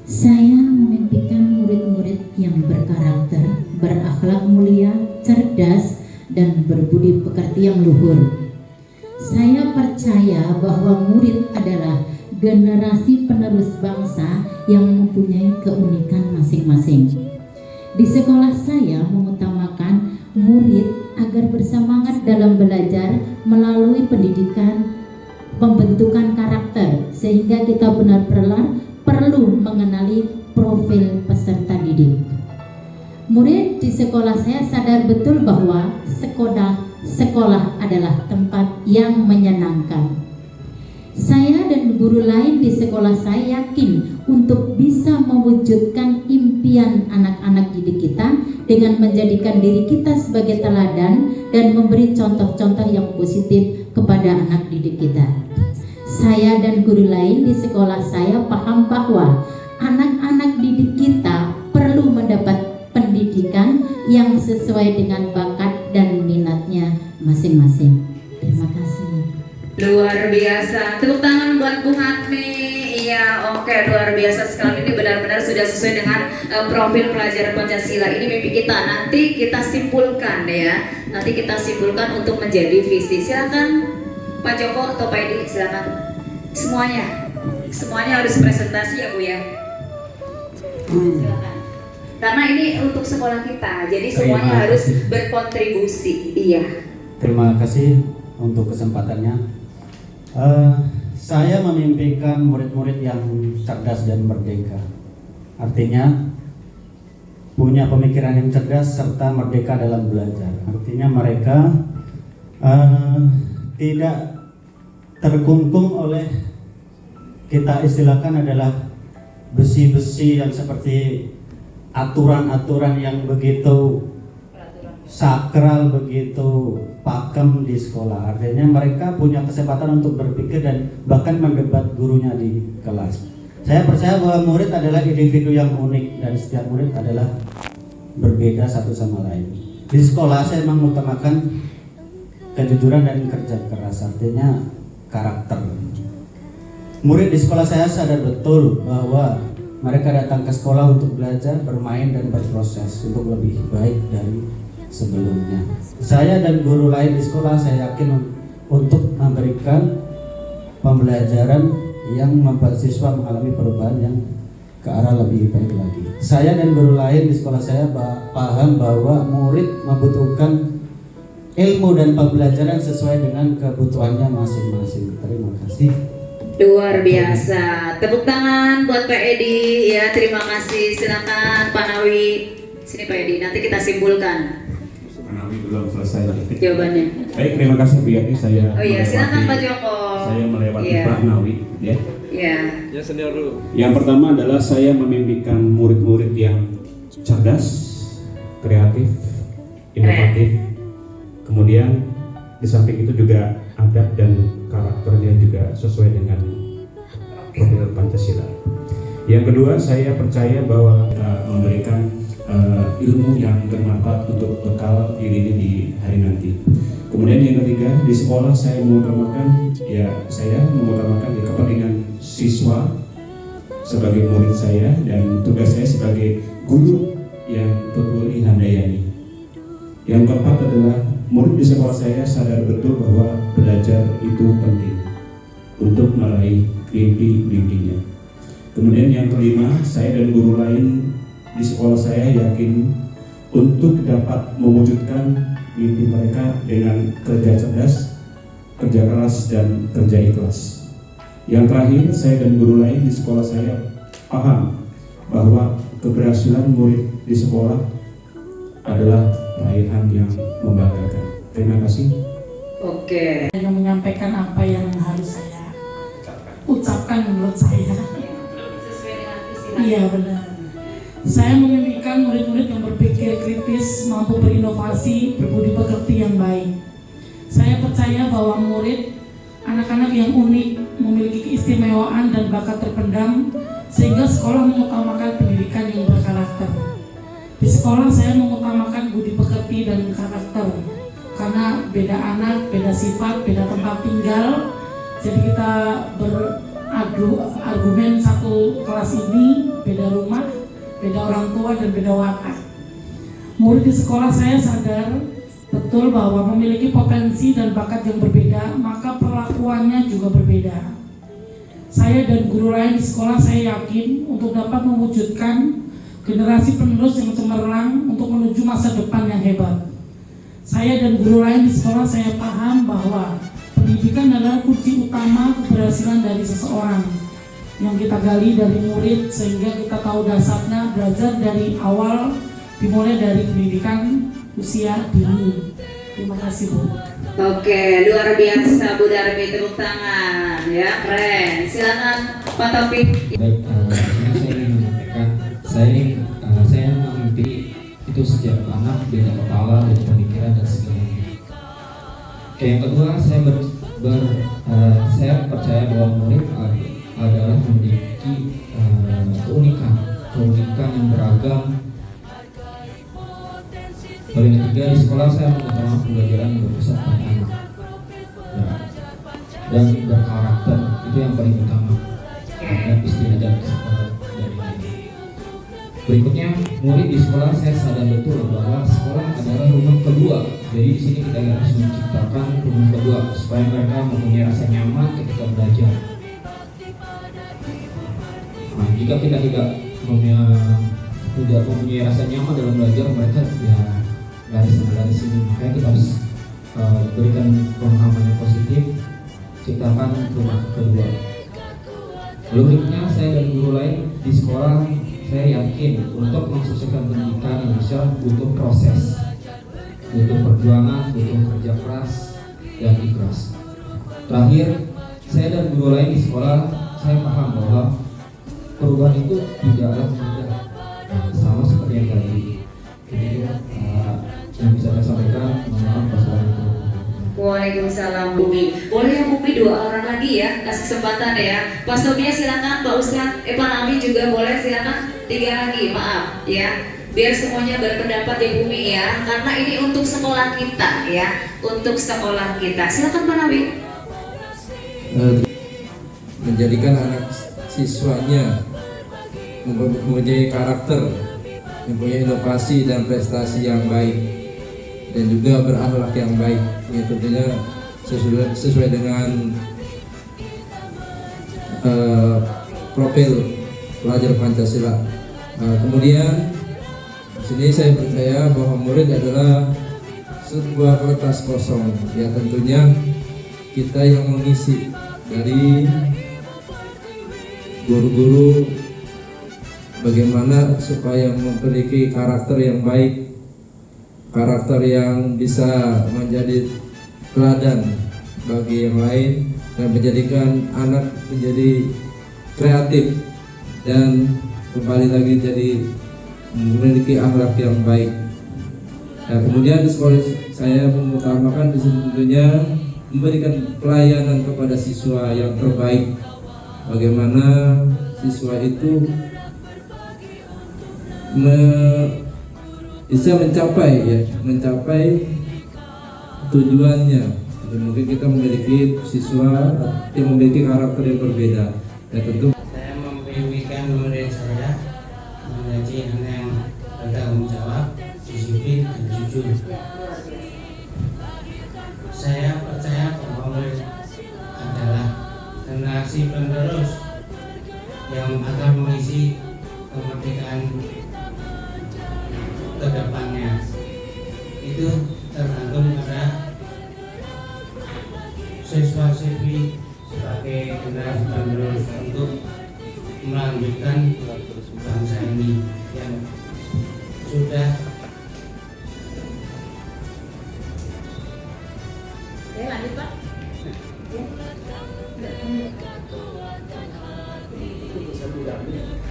Saya memimpikan murid-murid yang berkarakter, berakhlak mulia, cerdas, dan berbudi pekerti yang luhur. Saya percaya bahwa murid adalah generasi penerus bangsa yang mempunyai keunikan masing-masing. Di sekolah saya mengutamakan murid agar bersemangat dalam belajar melalui pendidikan pembentukan karakter, sehingga kita benar-benar perlu mengenali profil peserta didik. Murid di sekolah saya sadar betul bahwa sekolah adalah tempat yang menyenangkan. Saya dan guru lain di sekolah saya yakin untuk bisa mewujudkan impian anak-anak didik kita dengan menjadikan diri kita sebagai teladan dan memberi contoh-contoh yang positif kepada anak didik kita. Saya dan guru lain di sekolah saya paham bahwa anak-anak didik kita perlu mendapat pendidikan yang sesuai dengan bakat dan minatnya masing-masing. Terima kasih. Luar biasa, tepuk tangan buat Bung Atmi. Iya, oke, luar biasa sekali. Ini benar-benar sudah sesuai dengan profil pelajar Pancasila. Ini mimpi kita, nanti kita simpulkan ya. Nanti kita simpulkan untuk menjadi visi. Silakan Pak Joko atau Pak Edi, silakan. Semuanya harus presentasi ya Bu ya. Silakan. Karena ini untuk sekolah kita, jadi semuanya harus berkontribusi. Iya. Terima kasih untuk kesempatannya. Saya memimpikan murid-murid yang cerdas dan merdeka. Artinya punya pemikiran yang cerdas serta merdeka dalam belajar. Artinya mereka tidak terkungkung oleh, kita istilahkan adalah besi-besi yang seperti aturan-aturan yang begitu sakral, begitu pakem di sekolah. Artinya mereka punya kesempatan untuk berpikir dan bahkan mendebat gurunya di kelas. Saya percaya bahwa murid adalah individu yang unik dan setiap murid adalah berbeda satu sama lain. Di sekolah saya memang mengutamakan kejujuran dan kerja keras, artinya karakter. Murid di sekolah saya sadar betul bahwa mereka datang ke sekolah untuk belajar, bermain, dan berproses untuk lebih baik dari sebelumnya. Saya dan guru lain di sekolah saya yakin untuk memberikan pembelajaran yang membuat siswa mengalami perubahan yang ke arah lebih baik lagi. Saya dan guru lain di sekolah saya paham bahwa murid membutuhkan ilmu dan pembelajaran sesuai dengan kebutuhannya masing-masing. Terima kasih. Luar biasa. Tepuk tangan buat Pak Edi ya, terima kasih. Silakan Pak Nawi. Sini Pak Edi, nanti kita simpulkan. Nawi belum selesai. Jawabannya. Baik, terima kasih Bu Yati. Saya Oh iya, silakan Pak Joko. Saya melewati Iya. Pak Nawi, ya. Iya. Ya senior dulu. Yang pertama adalah saya memimpikan murid-murid yang cerdas, kreatif, inovatif. Kemudian di samping itu juga adab dan karakternya juga sesuai dengan profil Pancasila. Yang kedua, saya percaya bahwa kita memberikan ilmu yang bermanfaat untuk bekal diri ini di hari nanti. Kemudian yang ketiga, di sekolah saya mengutamakan kepentingan siswa sebagai murid saya dan tugas saya sebagai guru yang Tutuli Handayani. Yang keempat adalah murid di sekolah saya sadar betul bahwa belajar itu penting untuk meraih mimpi-mimpinya. Kemudian yang kelima, saya dan guru lain di sekolah saya yakin untuk dapat mewujudkan mimpi mereka dengan kerja cerdas, kerja keras, dan kerja ikhlas. Yang terakhir, saya dan guru lain di sekolah saya paham bahwa keberhasilan murid di sekolah adalah raihan yang membanggakan. Terima kasih. Oke. Yang menyampaikan apa yang harus saya ucapkan menurut saya. Sesuai dengan visi. Iya benar. Saya memimpikan murid-murid yang berpikir kritis, mampu berinovasi, berbudi pekerti yang baik. Saya percaya bahwa murid, anak-anak yang unik, memiliki keistimewaan dan bakat terpendam, sehingga sekolah mengutamakan pendidikan yang berkarakter. Di sekolah saya mengutamakan budi pekerti dan karakter, karena beda anak, beda sifat, beda tempat tinggal. Jadi kita beradu argumen satu kelas ini, beda rumah, beda orang tua, dan beda watak. Murid di sekolah saya sadar betul bahwa memiliki potensi dan bakat yang berbeda, maka perlakuannya juga berbeda. Saya dan guru lain di sekolah saya yakin untuk dapat mewujudkan generasi penerus yang cemerlang untuk menuju masa depan yang hebat. Saya dan guru lain di sekolah saya paham bahwa pendidikan adalah kunci utama keberhasilan dari seseorang, yang kita gali dari murid sehingga kita tahu dasarnya. Belajar dari awal dimulai dari pendidikan usia dini. Terima kasih Bu. Oke, luar biasa Bu Darmi, tepuk tangan ya, keren. Silakan Pak Taufik. Baik, saya ingin menyampaikan, saya mengikuti itu sejak anak, beda kepala, beda pemikiran dan segalanya. Oke, yang kedua, saya percaya bahwa murid adalah memiliki keunikan yang beragam. Lalu yang ketiga, di sekolah saya mengutamakan pembelajaran yang berpusat pada anak dan berkarakter, itu yang paling utama. Karena istilah dan berikutnya, murid di sekolah saya sadar betul bahwa sekolah adalah rumah kedua. Jadi di sini kita harus menciptakan rumah kedua supaya mereka mempunyai rasa nyaman ketika belajar. Nah, jika kita tidak mempunyai rasa nyaman dalam belajar, mereka ya dari sini. Makanya kita harus berikan pemahaman yang positif, ciptakan rumah kedua. Lalu berikutnya, saya dan guru lain di sekolah saya yakin untuk mensukseskan pendidikan Indonesia butuh proses, butuh perjuangan, butuh kerja keras dan ikhlas. Terakhir, saya dan guru lain di sekolah saya paham bahwa perubahan itu tidaklah mudah, sama seperti yang tadi. Jadi yang bisa saya sampaikan, mohon maaf wassalamualaikum. Waalaikumsalam Bumi. Boleh ya Bumi dua orang lagi ya, kasih kesempatan ya. Pak Sofia silakan, Pak Ustadz, Pak Nabi juga boleh silakan. 3 lagi, maaf ya. Biar semuanya berpendapat ya Bumi ya, karena ini untuk sekolah kita ya, untuk sekolah kita. Silakan Pak Nabi. Menjadikan anak siswanya mempunyai karakter, mempunyai inovasi dan prestasi yang baik, dan juga berakhlak yang baik. Ya tentunya sesuai dengan profil pelajar Pancasila. Kemudian di sini saya percaya bahwa murid adalah sebuah kertas kosong. Ya tentunya kita yang mengisi dari guru-guru bagaimana supaya memiliki karakter yang baik karakter yang bisa menjadi teladan bagi yang lain dan menjadikan anak menjadi kreatif dan kembali lagi jadi memiliki akhlak yang baik. Nah, kemudian di sekolah saya mengutamakan di sini tentunya memberikan pelayanan kepada siswa yang terbaik. Bagaimana siswa itu bisa mencapai tujuannya. Dan mungkin kita memiliki siswa yang memiliki karakter yang berbeda. Dan tentu saya membimbingkan murid saya menjadi anak yang bertanggung jawab, disiplin dan jujur. Saya percaya bahwa murid adalah generasi penerus yang akan mengisi kemerdekaan ke depannya. Itu tergantung pada siswa-siswi sebagai generasi penerus untuk melanjutkan bangsa ini yang sudah lanjut Pak.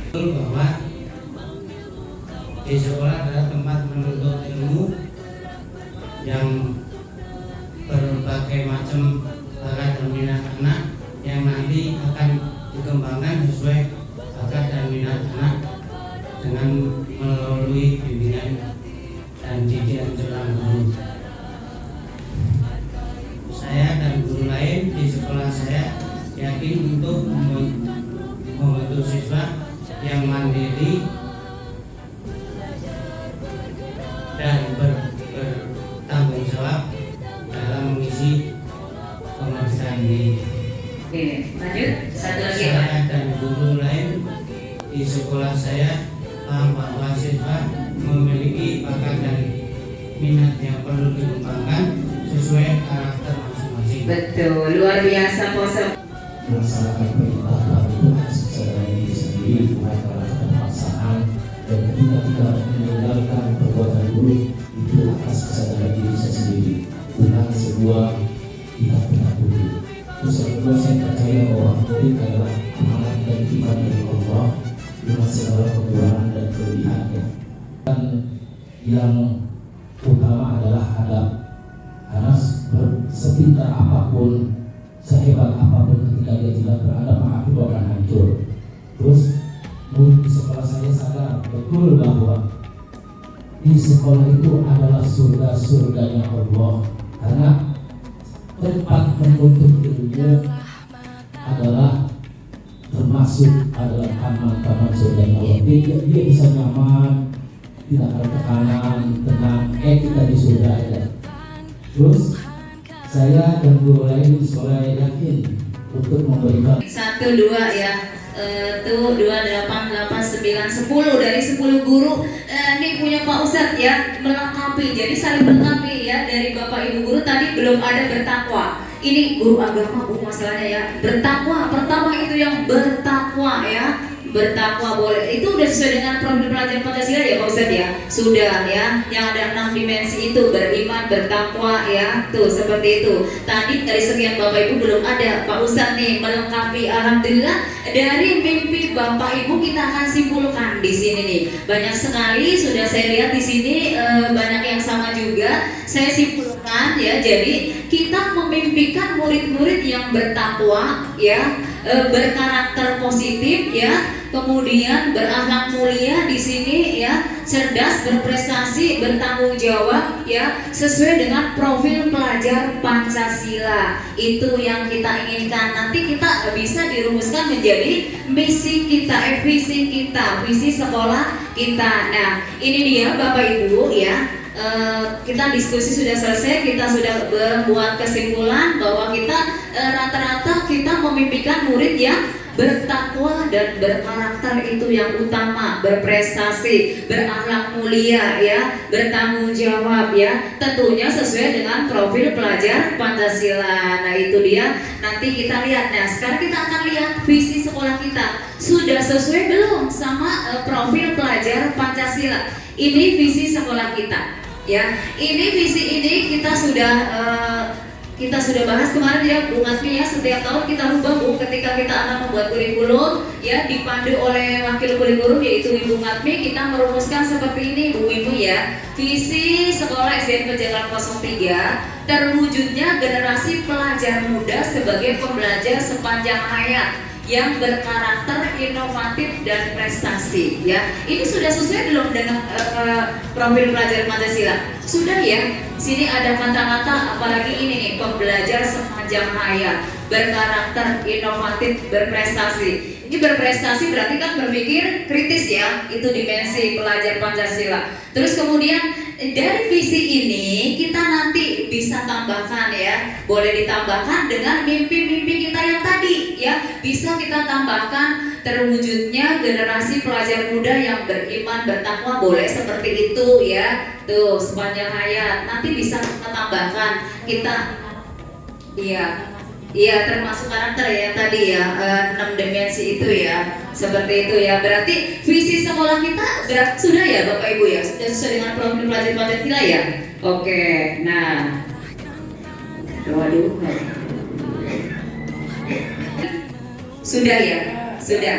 Bahwa di sekolah adalah tempat menuntut ilmu yang berbagai macam bakat dan minat anak yang nanti akan dikembangkan sesuai bakat dan minat anak dengan melalui bimbingan dan didikan seorang guru. Saya dan guru lain di sekolah saya yakin untuk membentuk siswa yang mandiri dan bertanggung jawab dalam mengisi kemerdekaan ini. Oke, lanjut. Satu lagi Pak. Saya dan guru lain di sekolah saya paham bahwa siswa memiliki bakat dan minat yang perlu dikembangkan sesuai karakter masing-masing. Betul, luar biasa pose. Melaksanakan perintah Tuhan secara diri sendiri bukan karena keterpaksaan, dan ketika tidak meninggalkan perbuatan buruk itu atas kesadaran diri saya sendiri, bukan sebuah tidak tertutup. Terus yang kedua, saya percaya bahwa murid adalah amanat dan iman dari Allah dengan segala kekurangan dan kelebihannya. Dan yang utama adalah adab, karena sepintar apapun, sehebat apapun, ketika dia tidak beradab maka itu akan hancur. Terus murid di sekolah saya sadar betul bahwa di sekolah itu adalah surga-surganya Allah, karena tempat menuntut ilmu adalah termasuk adalah taman-taman surganya Allah. Dia bisa nyaman, tidak ada tekanan, tenang, kita di surga ada. Terus saya dan guru lain di sekolah yakin untuk memberikan 1, 2 ya. Tuh 2, 8, 8, 9, 10 dari 10 guru ini punya Pak Ustadz ya, melengkapi. Jadi saling melengkapi ya. Dari Bapak Ibu guru tadi belum ada bertakwa. Ini guru agama bu masalahnya ya. Bertakwa, pertama itu yang bertakwa ya. Bertakwa boleh, itu udah sesuai dengan profil pelajaran Pancasila ya Pak Ustadz ya. Sudah ya, yang ada 6 dimensi itu beriman, bertakwa ya. Tuh seperti itu. Tadi dari sekian Bapak Ibu belum ada Pak Ustadz nih melengkapi. Alhamdulillah dari mimpi Bapak Ibu kita akan simpulkan di sini nih. Banyak sekali sudah saya lihat di sini banyak yang sama juga. Saya simpulkan ya. Jadi kita memimpikan murid-murid yang bertakwa ya, berkarakter positif ya. Kemudian berakhlak mulia di sini ya, cerdas, berprestasi, bertanggung jawab ya, sesuai dengan profil pelajar Pancasila. Itu yang kita inginkan. Nanti kita bisa dirumuskan menjadi misi kita, visi kita, visi sekolah kita. Nah, ini dia Bapak Ibu ya. Kita diskusi sudah selesai, kita sudah membuat kesimpulan bahwa kita rata-rata kita memimpikan murid yang bertakwa dan berkarakter itu yang utama, berprestasi, berakhlak mulia ya, bertanggung jawab ya, tentunya sesuai dengan profil pelajar Pancasila. Nah itu dia, nanti kita lihat. Nah sekarang kita akan lihat visi sekolah kita sudah sesuai belum sama profil pelajar Pancasila. Ini visi sekolah kita. Ya, ini visi ini kita sudah bahas kemarin ya Bu Masmi ya. Setiap tahun kita rubah Bu ketika kita akan membuat kurikulum ya, dipandu oleh wakil kurikulum yaitu Ibu Matmi. Kita merumuskan seperti ini Bu Ibu ya. Visi Sekolah SDN Pejagaan 03 terwujudnya generasi pelajar muda sebagai pembelajar sepanjang hayat yang berkarakter, inovatif dan prestasi ya. Ini sudah sesuai belum dengan profil pelajar Pancasila? Sudah ya. Sini ada kata-kata apalagi ini nih, pembelajar sepanjang hayat, berkarakter, inovatif, berprestasi. Ini berprestasi berarti kan berpikir kritis ya, itu dimensi pelajar Pancasila. Terus kemudian dari visi ini kita nanti bisa tambahkan ya, boleh ditambahkan dengan mimpi-mimpi kita yang tadi ya. Bisa kita tambahkan terwujudnya generasi pelajar muda yang beriman, bertakwa, boleh seperti itu ya. Tuh sepanjang hayat nanti bisa kita tambahkan kita iya termasuk karakter ya tadi ya, 6 dimensi itu ya, seperti itu ya. Berarti visi sekolah kita sudah ya Bapak Ibu ya, sudah sesuai dengan profil pelajar Pancasila ya. Oke, nah sudah ya, sudah.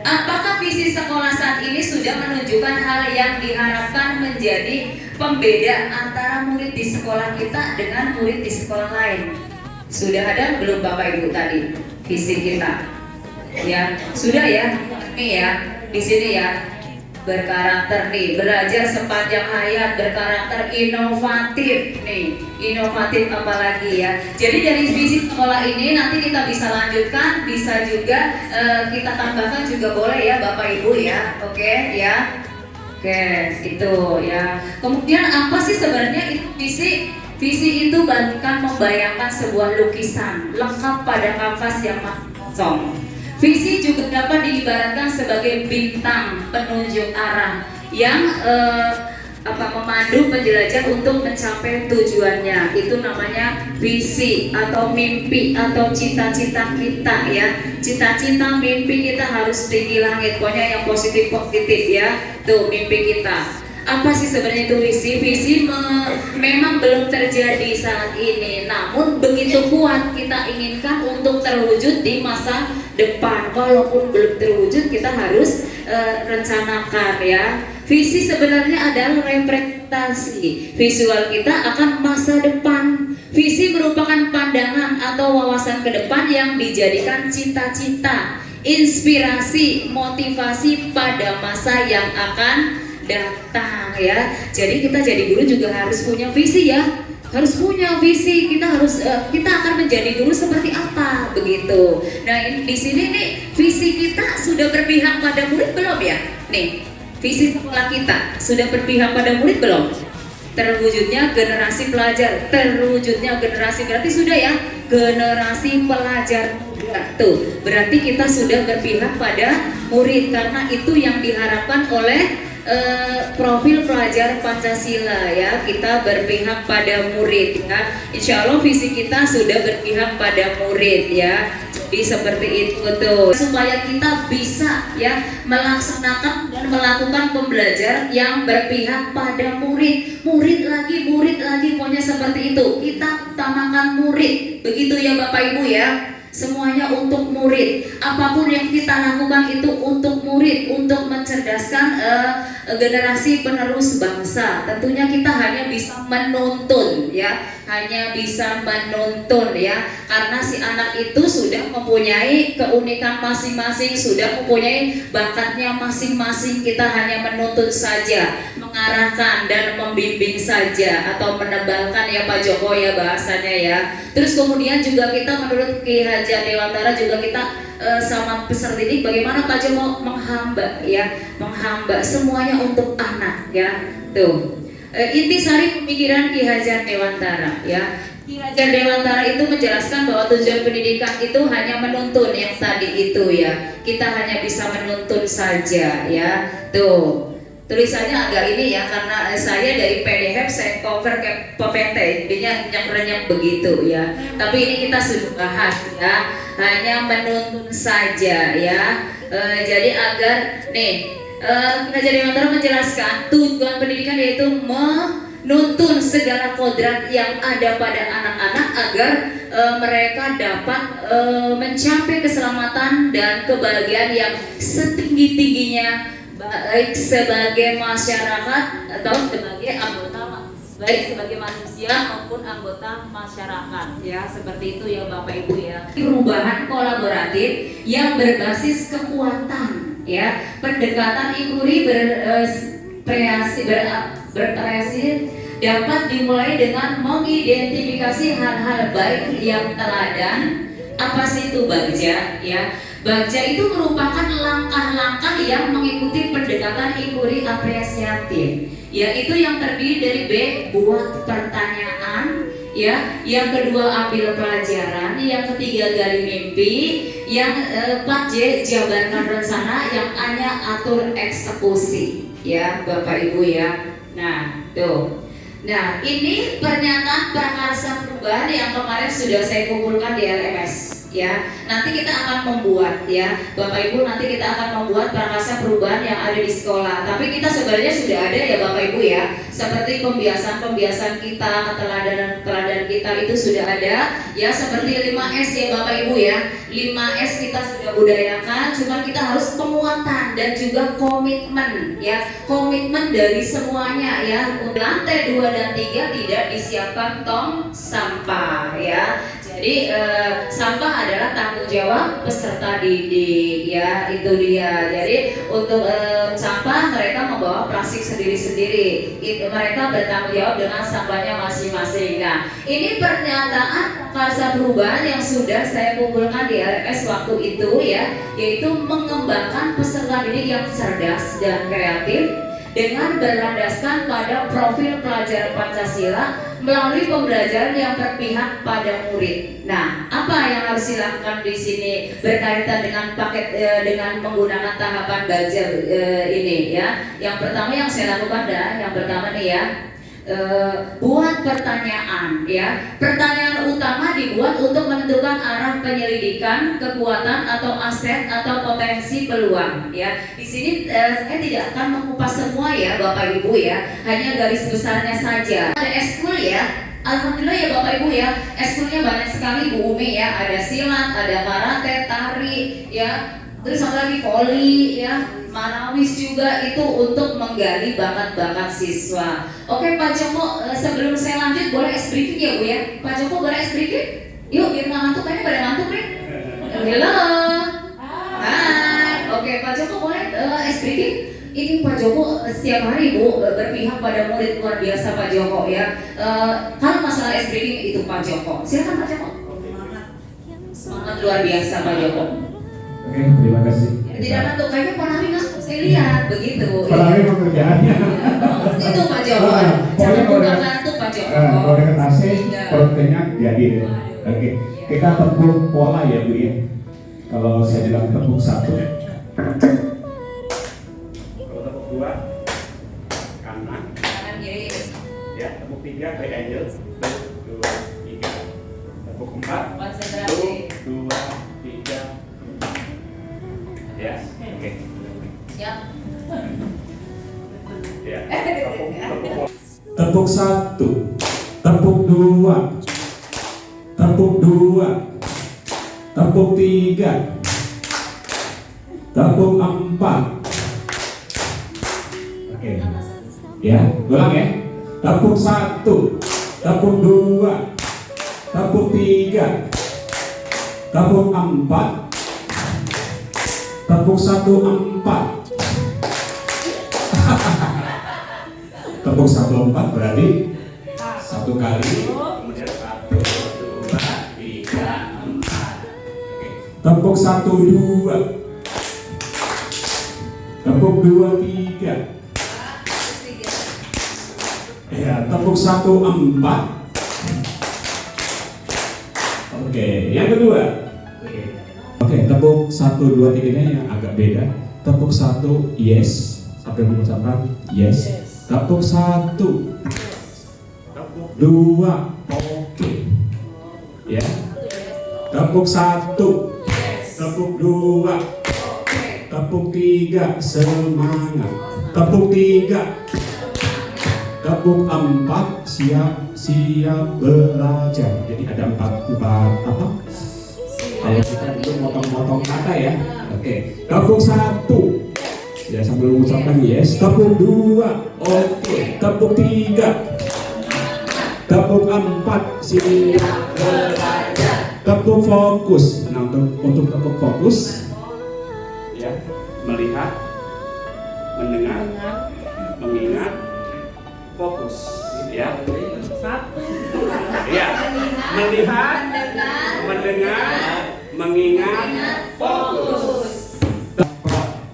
Apakah visi sekolah saat ini sudah menunjukkan hal yang diharapkan menjadi pembeda antara murid di sekolah kita dengan murid di sekolah lain? Sudah ada belum Bapak Ibu tadi visi kita? Ya, sudah ya. Nih ya, di sini ya. Berkarakter nih, belajar sepanjang hayat, berkarakter, inovatif nih. Inovatif apalagi ya. Jadi dari visi sekolah ini nanti kita bisa lanjutkan, bisa juga kita tambahkan juga boleh ya Bapak Ibu ya. Oke ya. Oke, itu ya. Kemudian apa sih sebenarnya itu visi? Visi itu bagaikan membayangkan sebuah lukisan lengkap pada kanvas yang masih kosong. Visi juga dapat diibaratkan sebagai bintang penunjuk arah yang memandu penjelajah untuk mencapai tujuannya. Itu namanya visi atau mimpi atau cita-cita kita ya. Cita-cita mimpi kita harus tinggi langit, pokoknya yang positif-positif ya. Tuh mimpi kita. Apa sih sebenarnya itu visi? Visi memang belum terjadi saat ini, namun begitu kuat kita inginkan untuk terwujud di masa depan. Walaupun belum terwujud, kita harus rencanakan ya. Visi sebenarnya adalah representasi visual kita akan masa depan. Visi merupakan pandangan atau wawasan ke depan yang dijadikan cita-cita, inspirasi, motivasi pada masa yang akan datang ya. Jadi kita jadi guru juga harus punya visi ya, harus punya visi. Kita akan menjadi guru seperti apa begitu. Nah di sini nih visi kita sudah berpihak pada murid belum ya? Nih visi sekolah kita sudah berpihak pada murid belum? Terwujudnya generasi pelajar, terwujudnya generasi berarti sudah ya generasi pelajar. Tuh berarti kita sudah berpihak pada murid karena itu yang diharapkan oleh profil pelajar Pancasila ya. Kita berpihak pada murid ya. Insya Allah visi kita sudah berpihak pada murid ya. Jadi seperti itu tuh, supaya kita bisa ya melaksanakan dan melakukan pembelajaran yang berpihak pada murid. Murid lagi, pokoknya seperti itu. Kita utamakan murid, begitu ya Bapak Ibu ya. Semuanya untuk murid. Apapun yang kita lakukan itu untuk murid, untuk mencerdaskan generasi penerus bangsa. Tentunya kita hanya bisa menuntun ya, hanya bisa menuntun ya. Karena si anak itu sudah mempunyai keunikan masing-masing, sudah mempunyai bakatnya masing-masing. Kita hanya menuntun saja, mengarahkan dan membimbing saja, atau menebalkan ya Pak Joko ya bahasanya ya. Terus kemudian juga kita menurut Ki Haji Dewantara juga kita sama peserta didik bagaimana Pak Joko menghamba ya, menghamba semuanya untuk anak ya. Tuh inti sari pemikiran Ki Hajar Dewantara ya. Ki Hajar Dewantara itu menjelaskan bahwa tujuan pendidikan itu hanya menuntun yang tadi itu ya. Kita hanya bisa menuntun saja ya. Tuh tulisannya agak ini ya, karena saya dari PDF saya cover ke PPT, jadinya renyap-renyap begitu ya. Tapi ini kita sudah bahas ya, hanya menuntun saja ya. Jadi agar nih Hajar Dewantara menjelaskan tujuan pendidikan yaitu nuntun segala kodrat yang ada pada anak-anak agar mereka dapat mencapai keselamatan dan kebahagiaan yang setinggi-tingginya, baik sebagai masyarakat atau sebagai anggota, baik sebagai manusia maupun anggota masyarakat, ya, seperti itu ya Bapak Ibu ya. Perubahan kolaboratif yang berbasis kekuatan, ya, pendekatan ikuri berkreasi dapat dimulai dengan mengidentifikasi hal-hal baik yang teladan. Apa sih itu Bagja? Ya, Bagja itu merupakan langkah-langkah yang mengikuti pendekatan inquiry apresiatif, yaitu yang terdiri dari B, buat pertanyaan, ya, yang kedua ambil pelajaran, yang ketiga gali mimpi, yang 4J jabarkan rencana, yang A-nya atur eksekusi, ya Bapak Ibu ya. Nah, tuh. Nah, ini pernyataan prakarsa perubahan yang kemarin sudah saya kumpulkan di LMS, ya. Nanti kita akan membuat, ya Bapak Ibu, nanti kita akan membuat prakarsa perubahan yang ada di sekolah. Tapi kita sebenarnya sudah ada ya Bapak Ibu ya, seperti pembiasaan kita, keteladanan kita itu sudah ada, ya, seperti 5S ya Bapak Ibu ya. 5S kita sudah budayakan, cuma kita harus penguatan dan juga komitmen, ya, komitmen dari semuanya, ya. Lantai 2 dan 3 tidak disiapkan tong sampah, ya. Jadi sampah adalah tanggung jawab peserta didik, ya, itu dia. Jadi untuk sampah mereka membawa plastik sendiri-sendiri. Mereka bertanggung jawab dengan sampahnya masing-masing. Nah, ini pernyataan prakarsa perubahan yang sudah saya kumpulkan di LMS waktu itu, ya, yaitu mengembangkan peserta didik yang cerdas dan kreatif dengan berlandaskan pada profil pelajar Pancasila melalui pembelajaran yang berpihak pada murid. Nah, apa yang harus dilakukan di sini berkaitan dengan paket dengan menggunakan tahapan belajar ini, ya. Yang pertama yang saya lakukan yang pertama nih, ya, buat pertanyaan, ya. Pertanyaan utama dibuat untuk menentukan arah penyelidikan, kekuatan atau aset atau potensi peluang, ya. Di sini saya tidak akan mengupas semua ya Bapak Ibu ya, hanya garis besarnya saja. Ada eskul ya, alhamdulillah ya Bapak Ibu ya, eskulnya banyak sekali Bu Umi ya, ada silat, ada karate, tari, ya. Terus ada lagi voli, ya, marawis juga, itu untuk menggali bakat-bakat siswa. Oke Pak Joko, sebelum saya lanjut boleh es briefing ya Bu ya? Pak Joko boleh es briefing? Yuk biar nggak ngantuk, kayaknya pada ngantuk nih. Halo. Hai. Oke Pak Joko boleh es briefing? Ini Pak Joko setiap hari Bu berpihak pada murid, luar biasa Pak Joko ya. Kalau masalah es briefing itu Pak Joko, silakan Pak Joko. Semangat luar biasa Pak Joko. Oke, terima kasih. Tidak ngantuk, kayaknya Pak Nawi ngantuk, saya lihat begitu. Pak Nawi mau kerjaannya. Itu Pak Joko. Jangan buka ngantuk Pak Joko. Kalau dengan AC, proteinnya jadi. Oke, kita tepuk pola ya Bu ya. Kalau saya bilang tepuk 1, kalau tepuk 2, kanan kiri. Ya, tepuk 3, back angle. 2, 3. Tepuk 4, konsentrasi. 2, 3. Ya, oke. Siap. Ya. Tepuk 1, tepuk 2, tepuk 2, tepuk 3, tepuk 4. Oke. Ya, ulang ya. Tepuk 1, tepuk 2, tepuk 3, tepuk 4. Tepuk 1, 4. Tepuk 1, 4 berarti 1 kali, kemudian 1, 2, 3, 4. Tepuk 1, 2. Tepuk 2, 3. Ya, tepuk 1, 4. Oke, yang kedua. Oke, tepuk 1, 2, 3-nya yang agak beda. Tepuk 1, yes, sampai mengucapkan yes. Tepuk 1, tepuk 2, oke, ya. Tepuk 1, tepuk 2, tepuk 3, semangat. Tepuk 3, Tepuk 4, siap belajar. Jadi ada empat apa? Kalau kita dulu motong-motong kata ya. Oke. Tepuk 1. Ya sambil mengucapkan yes. Tepuk 2. Oke. Tepuk 3. Tepuk 4, siap belajar. Tepuk fokus. Nah, untuk tepuk fokus ya, melihat, mendengar, mengingat, fokus ya. Ya, melihat, mendengar, mengingat, fokus.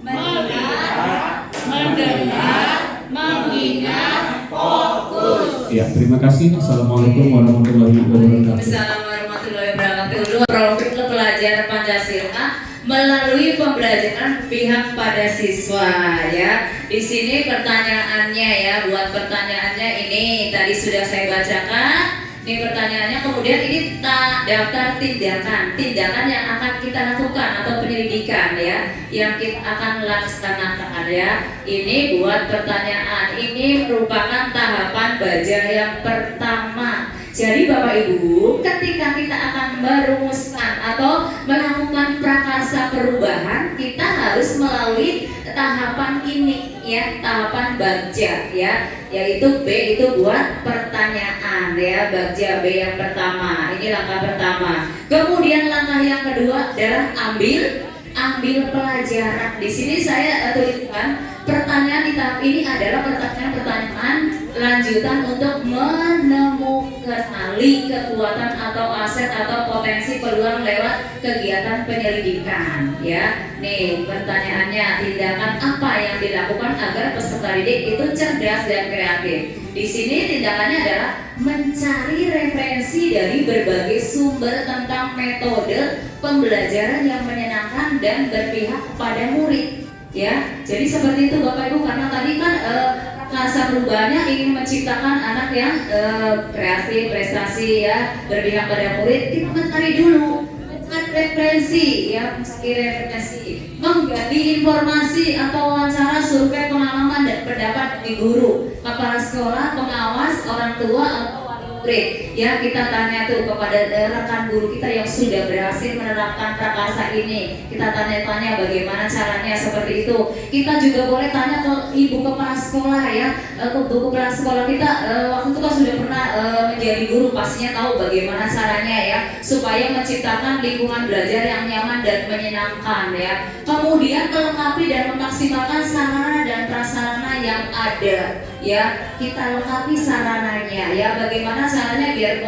Melihat, mendengar, mengingat, fokus. Ya, terima kasih. Assalamualaikum warahmatullahi wabarakatuh. Assalamualaikum warahmatullahi wabarakatuh. Profil pelajar Pancasila melalui pembelajaran pihak pada siswa ya. Di sini pertanyaannya ya, buat pertanyaannya ini tadi sudah saya bacakan. Ini pertanyaannya, kemudian ini daftar tindakan yang akan kita lakukan atau penyelidikan ya, yang kita akan laksanakan ya. Ini buat pertanyaan, ini merupakan tahapan baja yang pertama. Jadi Bapak Ibu, ketika kita akan merumuskan atau melakukan prakarsa perubahan, kita harus melalui tahapan ini ya, tahapan bagja ya, yaitu B itu buat pertanyaan ya, bagja B yang pertama. Ini langkah pertama. Kemudian langkah yang kedua adalah ambil pelajaran. Di sini saya tuliskan pertanyaan di tahap ini adalah pertanyaan lanjutan untuk menemukan kekuatan atau aset atau potensi peluang lewat kegiatan penyelidikan ya. Nih pertanyaannya, tindakan apa yang dilakukan agar peserta didik itu cerdas dan kreatif? Di sini tindakannya adalah mencari referensi dari berbagai sumber tentang metode pembelajaran yang menyenangkan dan berpihak kepada murid ya. Jadi seperti itu Bapak Ibu, karena tadi kan rasa perubahannya ingin menciptakan anak yang kreatif, prestasi ya, berpihak pada murid. Kita mencari dulu, mencari referensi ya, menggali informasi atau wawancara, survei, pengalaman dan pendapat di guru, kepala sekolah, pengawas, orang tua atau murid ya. Kita tanya tuh kepada rekan guru kita yang sudah berhasil menerapkan prakarsa ini, kita tanya-tanya bagaimana caranya seperti itu. Kita juga boleh tanya ke ibu kepala sekolah ya, ke ibu kepala sekolah kita waktu itu kan sudah pernah menjadi guru, pastinya tahu bagaimana caranya ya, supaya menciptakan lingkungan belajar yang nyaman dan menyenangkan ya. Kemudian melengkapi dan memaksimalkan sarana dan prasarana yang ada ya, kita lengkapi sarananya ya. Bagaimana caranya biar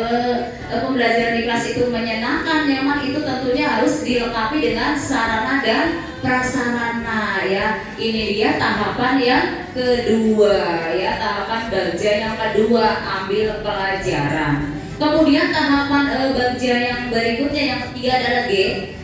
pembelajaran di kelas itu menyenangkan, nyaman, itu tentunya harus dilengkapi dengan sarana dan prasarana ya. Ini dia tahapan yang kedua ya, tahapan bagja yang kedua, ambil pelajaran. Kemudian tahapan bagja yang berikutnya yang ketiga adalah G,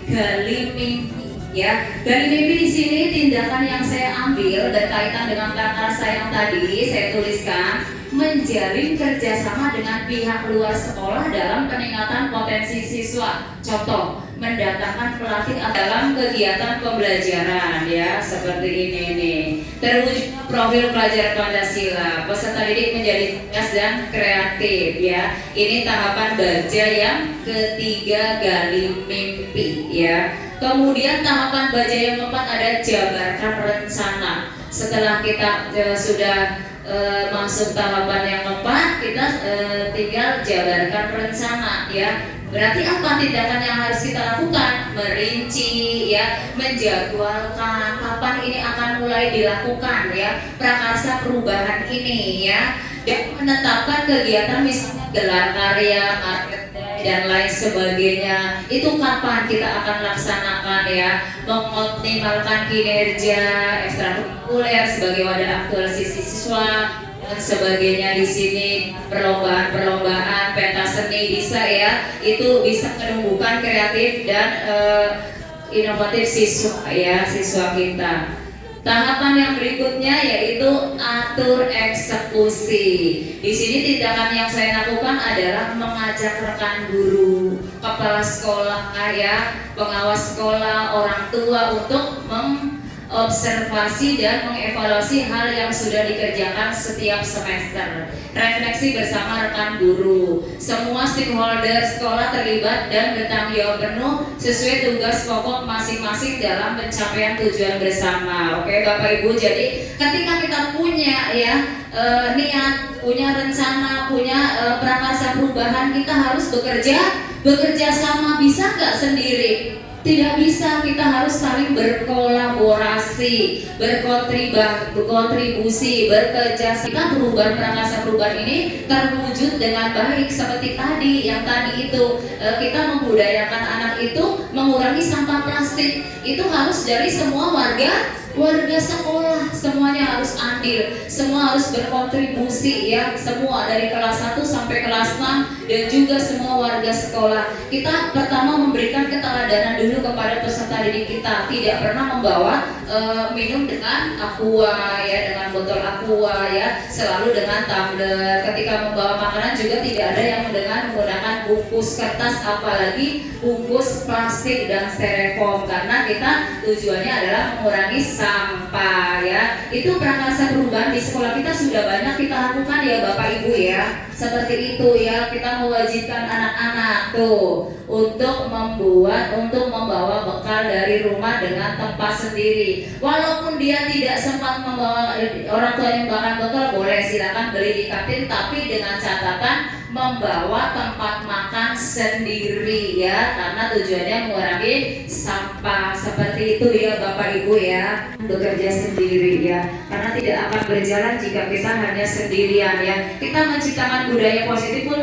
gali mimpi ya. Gali mimpi di sini tindakan yang saya ambil berkaitan dengan prakarsa yang tadi saya tuliskan, menjalin kerjasama dengan pihak luar sekolah dalam peningkatan potensi siswa. Contoh, mendatangkan pelatih dalam kegiatan pembelajaran ya, seperti ini nih. Terwujud profil pelajar Pancasila, peserta didik menjadi cerdas dan kreatif ya. Ini tahapan baja yang ketiga, gali mimpi ya. Kemudian tahapan baja yang keempat ada jabarkan rencana. Setelah kita sudah masuk tahapan yang keempat, kita tinggal jabarkan rencana ya. Berarti apa tindakan yang harus kita lakukan? Merinci ya, menjadwalkan kapan ini akan mulai dilakukan ya, prakarsa perubahan ini ya, dan menetapkan kegiatan misalnya gelar karya, market dan lain sebagainya, itu kapan kita akan laksanakan ya. Mengoptimalkan kinerja ekstrakurikuler sebagai wadah aktualisasi siswa dan sebagainya. Di sini perlombaan pentas seni bisa ya, itu bisa menumbuhkan kreatif dan inovatif siswa ya, siswa kita. Tahapan yang berikutnya yaitu atur eksekusi. Di sini tindakan yang saya lakukan adalah mengajak rekan guru, kepala sekolah ya, pengawas sekolah, orang tua untuk observasi dan mengevaluasi hal yang sudah dikerjakan setiap semester, refleksi bersama rekan guru. Semua stakeholder sekolah terlibat dan bertanggung jawab penuh sesuai tugas pokok masing-masing dalam pencapaian tujuan bersama. Oke Bapak Ibu, jadi ketika kita punya niat, punya rencana, punya prakarsa perubahan, kita harus bekerja sama. Bisa nggak sendiri? Tidak bisa, kita harus saling berkolaborasi, berkontribusi, bekerja sama. Prakarsa perubahan ini terwujud dengan baik seperti tadi itu kita membudayakan anak itu mengurangi sampah plastik. Itu harus dari semua warga sekolah, semuanya harus andil, semua harus berkontribusi ya, semua dari kelas 1 sampai kelas 6 dan juga semua warga sekolah. Kita pertama memberikan keteladanan dulu kepada peserta didik kita, tidak pernah membawa minum dengan aqua ya, dengan botol aqua ya, selalu dengan tumbler. Ketika membawa makanan juga tidak ada yang dengan menggunakan bungkus kertas, apalagi bungkus plastik dan styrofoam, karena kita tujuannya adalah mengurangi sampah ya. Itu prakarsa perubahan di sekolah kita sudah banyak kita lakukan ya Bapak Ibu ya. Seperti itu ya, kita mewajibkan anak-anak tuh untuk membawa bekal dari rumah dengan tempat sendiri. Walaupun dia tidak sempat membawa, orang tuanya membawakan bekal, boleh silakan beli di kantin, tapi dengan catatan membawa tempat makan sendiri ya, karena tujuannya mengurangi sampah. Seperti itu ya Bapak Ibu ya, bekerja sendiri ya, karena tidak akan berjalan jika kita hanya sendirian ya. Kita menciptakan budaya positif pun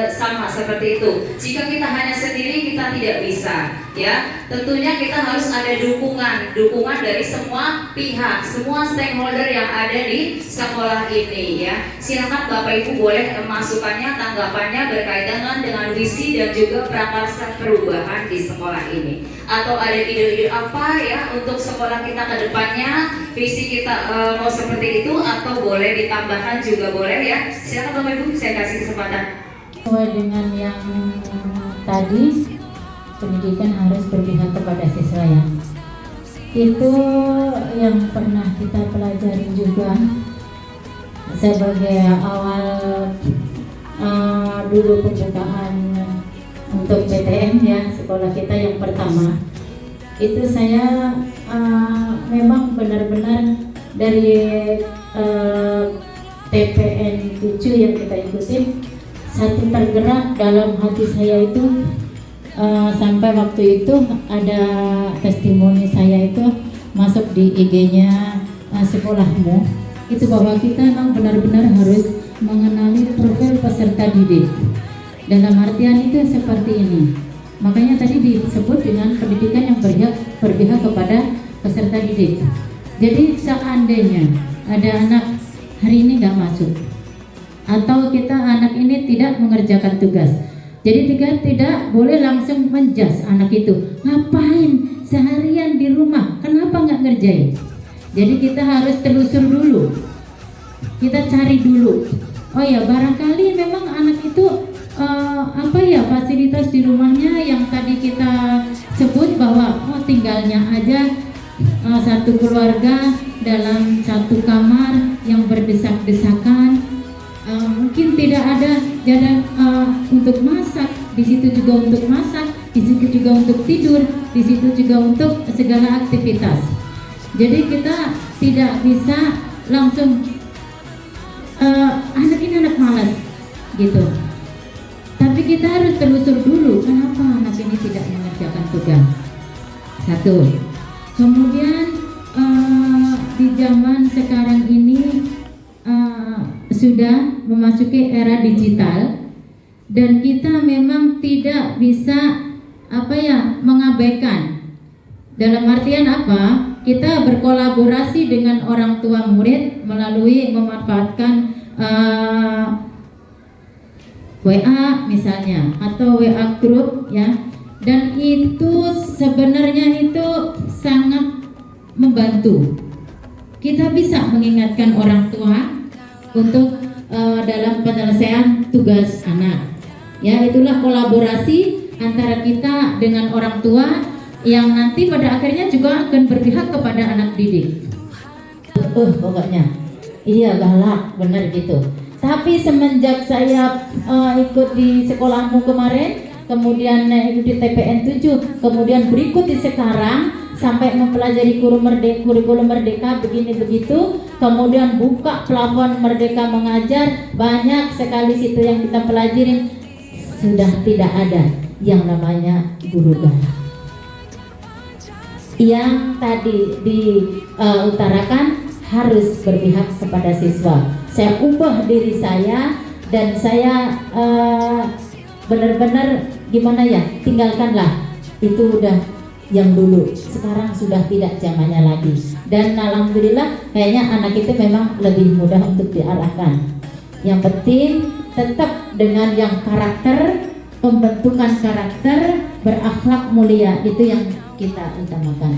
sama seperti itu. Jika kita hanya sendiri kita tidak bisa ya. Tentunya kita harus ada dukungan dari semua pihak, semua stakeholder yang ada di sekolah ini ya. Silakan Bapak Ibu boleh masukannya, tanggapannya berkaitan dengan visi dan juga prakarsa perubahan di sekolah ini. Atau ada ide-ide apa ya untuk sekolah kita ke depannya, visi kita mau seperti itu, atau boleh ditambahkan juga boleh ya. Silakan Bapak Ibu, saya kasih kesempatan. Sesuai dengan yang tadi, pendidikan harus berpihak kepada siswa ya. Itu yang pernah kita pelajari juga sebagai awal dulu pembukaan untuk PTN ya, sekolah kita yang pertama. Itu saya memang benar-benar dari TPN 7 yang kita ikutin, satu tergerak dalam hati saya itu sampai waktu itu ada testimoni saya itu masuk di IG-nya sekolahmu, itu bahwa kita memang benar-benar harus mengenali profil peserta didik. Dalam artian itu seperti ini. Makanya tadi disebut dengan pendidikan yang berpihak kepada peserta didik. Jadi seandainya ada anak hari ini nggak masuk, atau kita anak ini tidak mengerjakan tugas, jadi tidak boleh langsung menjas anak itu. Ngapain seharian di rumah? Kenapa nggak ngerjain? Jadi kita harus telusur dulu. Kita cari dulu. Oh ya, barangkali memang anak itu fasilitas di rumahnya yang tadi kita sebut bahwa tinggalnya aja satu keluarga dalam satu kamar yang berdesak-desakan. Mungkin tidak ada jalan untuk masak, di situ juga untuk masak, di situ juga untuk tidur, di situ juga untuk segala aktivitas. Jadi kita tidak bisa langsung anak ini anak malas gitu. Tapi kita harus telusur dulu kenapa anak ini tidak mengerjakan tugas. Satu. Kemudian di zaman sekarang ini sudah memasuki era digital dan kita memang tidak bisa mengabaikan. Dalam artian apa? Kita berkolaborasi dengan orang tua murid melalui memanfaatkan WA misalnya atau WA group ya, dan itu sebenarnya itu sangat membantu. Kita bisa mengingatkan orang tua untuk dalam penyelesaian tugas anak. Ya, itulah kolaborasi antara kita dengan orang tua yang nanti pada akhirnya juga akan berpihak kepada anak didik. Pokoknya iya galak bener gitu. Tapi semenjak saya ikut di sekolahmu kemarin, kemudian ikut di TPN 7, kemudian berikut di sekarang sampai mempelajari kurikulum merdeka begini begitu, kemudian buka plafon Merdeka Mengajar, banyak sekali situ yang kita pelajarin. Sudah tidak ada yang namanya guru galak. Yang tadi diutarakan harus berpihak kepada siswa. Saya ubah diri saya dan saya benar-benar gimana ya, tinggalkanlah itu udah yang dulu, sekarang sudah tidak zamannya lagi. Dan alhamdulillah kayaknya anak itu memang lebih mudah untuk diarahkan. Yang penting tetap dengan yang karakter, pembentukan karakter, berakhlak mulia, itu yang kita utamakan.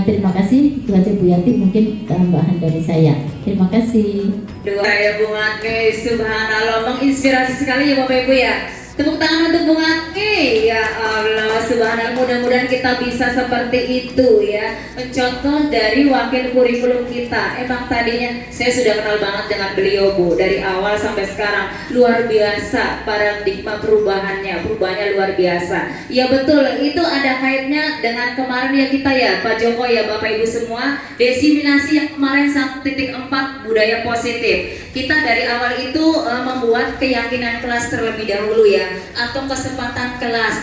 Terima kasih itu aja Bu Yati, mungkin tambahan dari saya. Terima kasih. Doa ya Bung Ake, subhanallah, menginspirasi sekali ya Bapak Ibu ya. Tepuk tangan untuk Bung Ake. Ya Allah, subhanallah, mudah-mudahan kita bisa seperti itu ya. Mencontoh dari wakil kurikulum kita. Emang tadinya saya sudah kenal banget dengan beliau Bu, dari awal sampai sekarang. Luar biasa paradigma perubahannya luar biasa. Ya betul, itu ada kaitnya dengan kemarin ya kita ya Pak Joko ya Bapak Ibu semua, diseminasi yang kemarin 1.4 budaya positif. Kita dari awal itu membuat keyakinan kelas terlebih dahulu ya, atau kesepakatan kelas.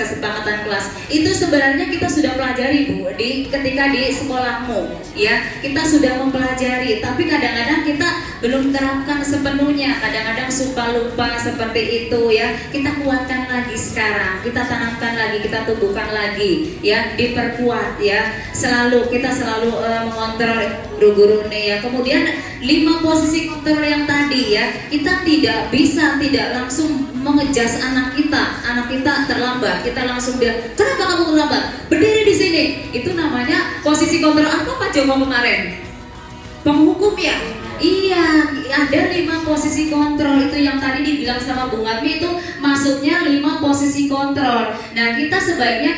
Itu sebenarnya kita sudah pelajari Bu ketika di sekolahmu ya. Kita sudah mempelajari, tapi kadang-kadang kita belum terapkan sepenuhnya, kadang-kadang suka lupa seperti itu ya. Kita kuatkan lagi sekarang, kita tanamkan lagi, kita tumbuhkan lagi ya, diperkuat ya. Kita selalu mengontrol guru-guru nih ya. Kemudian 5 posisi kontrol yang tadi ya, kita tidak langsung mengejas anak kita terlambat, kita langsung bilang, kenapa kamu terlambat? Berdiri di sini. Itu namanya posisi kontrol apa Pak Joko kemarin? Penghukum ya? Iya, ada 5 posisi kontrol itu yang tadi dibilang sama Bung Admi, itu masuknya 5 posisi kontrol. Nah kita sebaiknya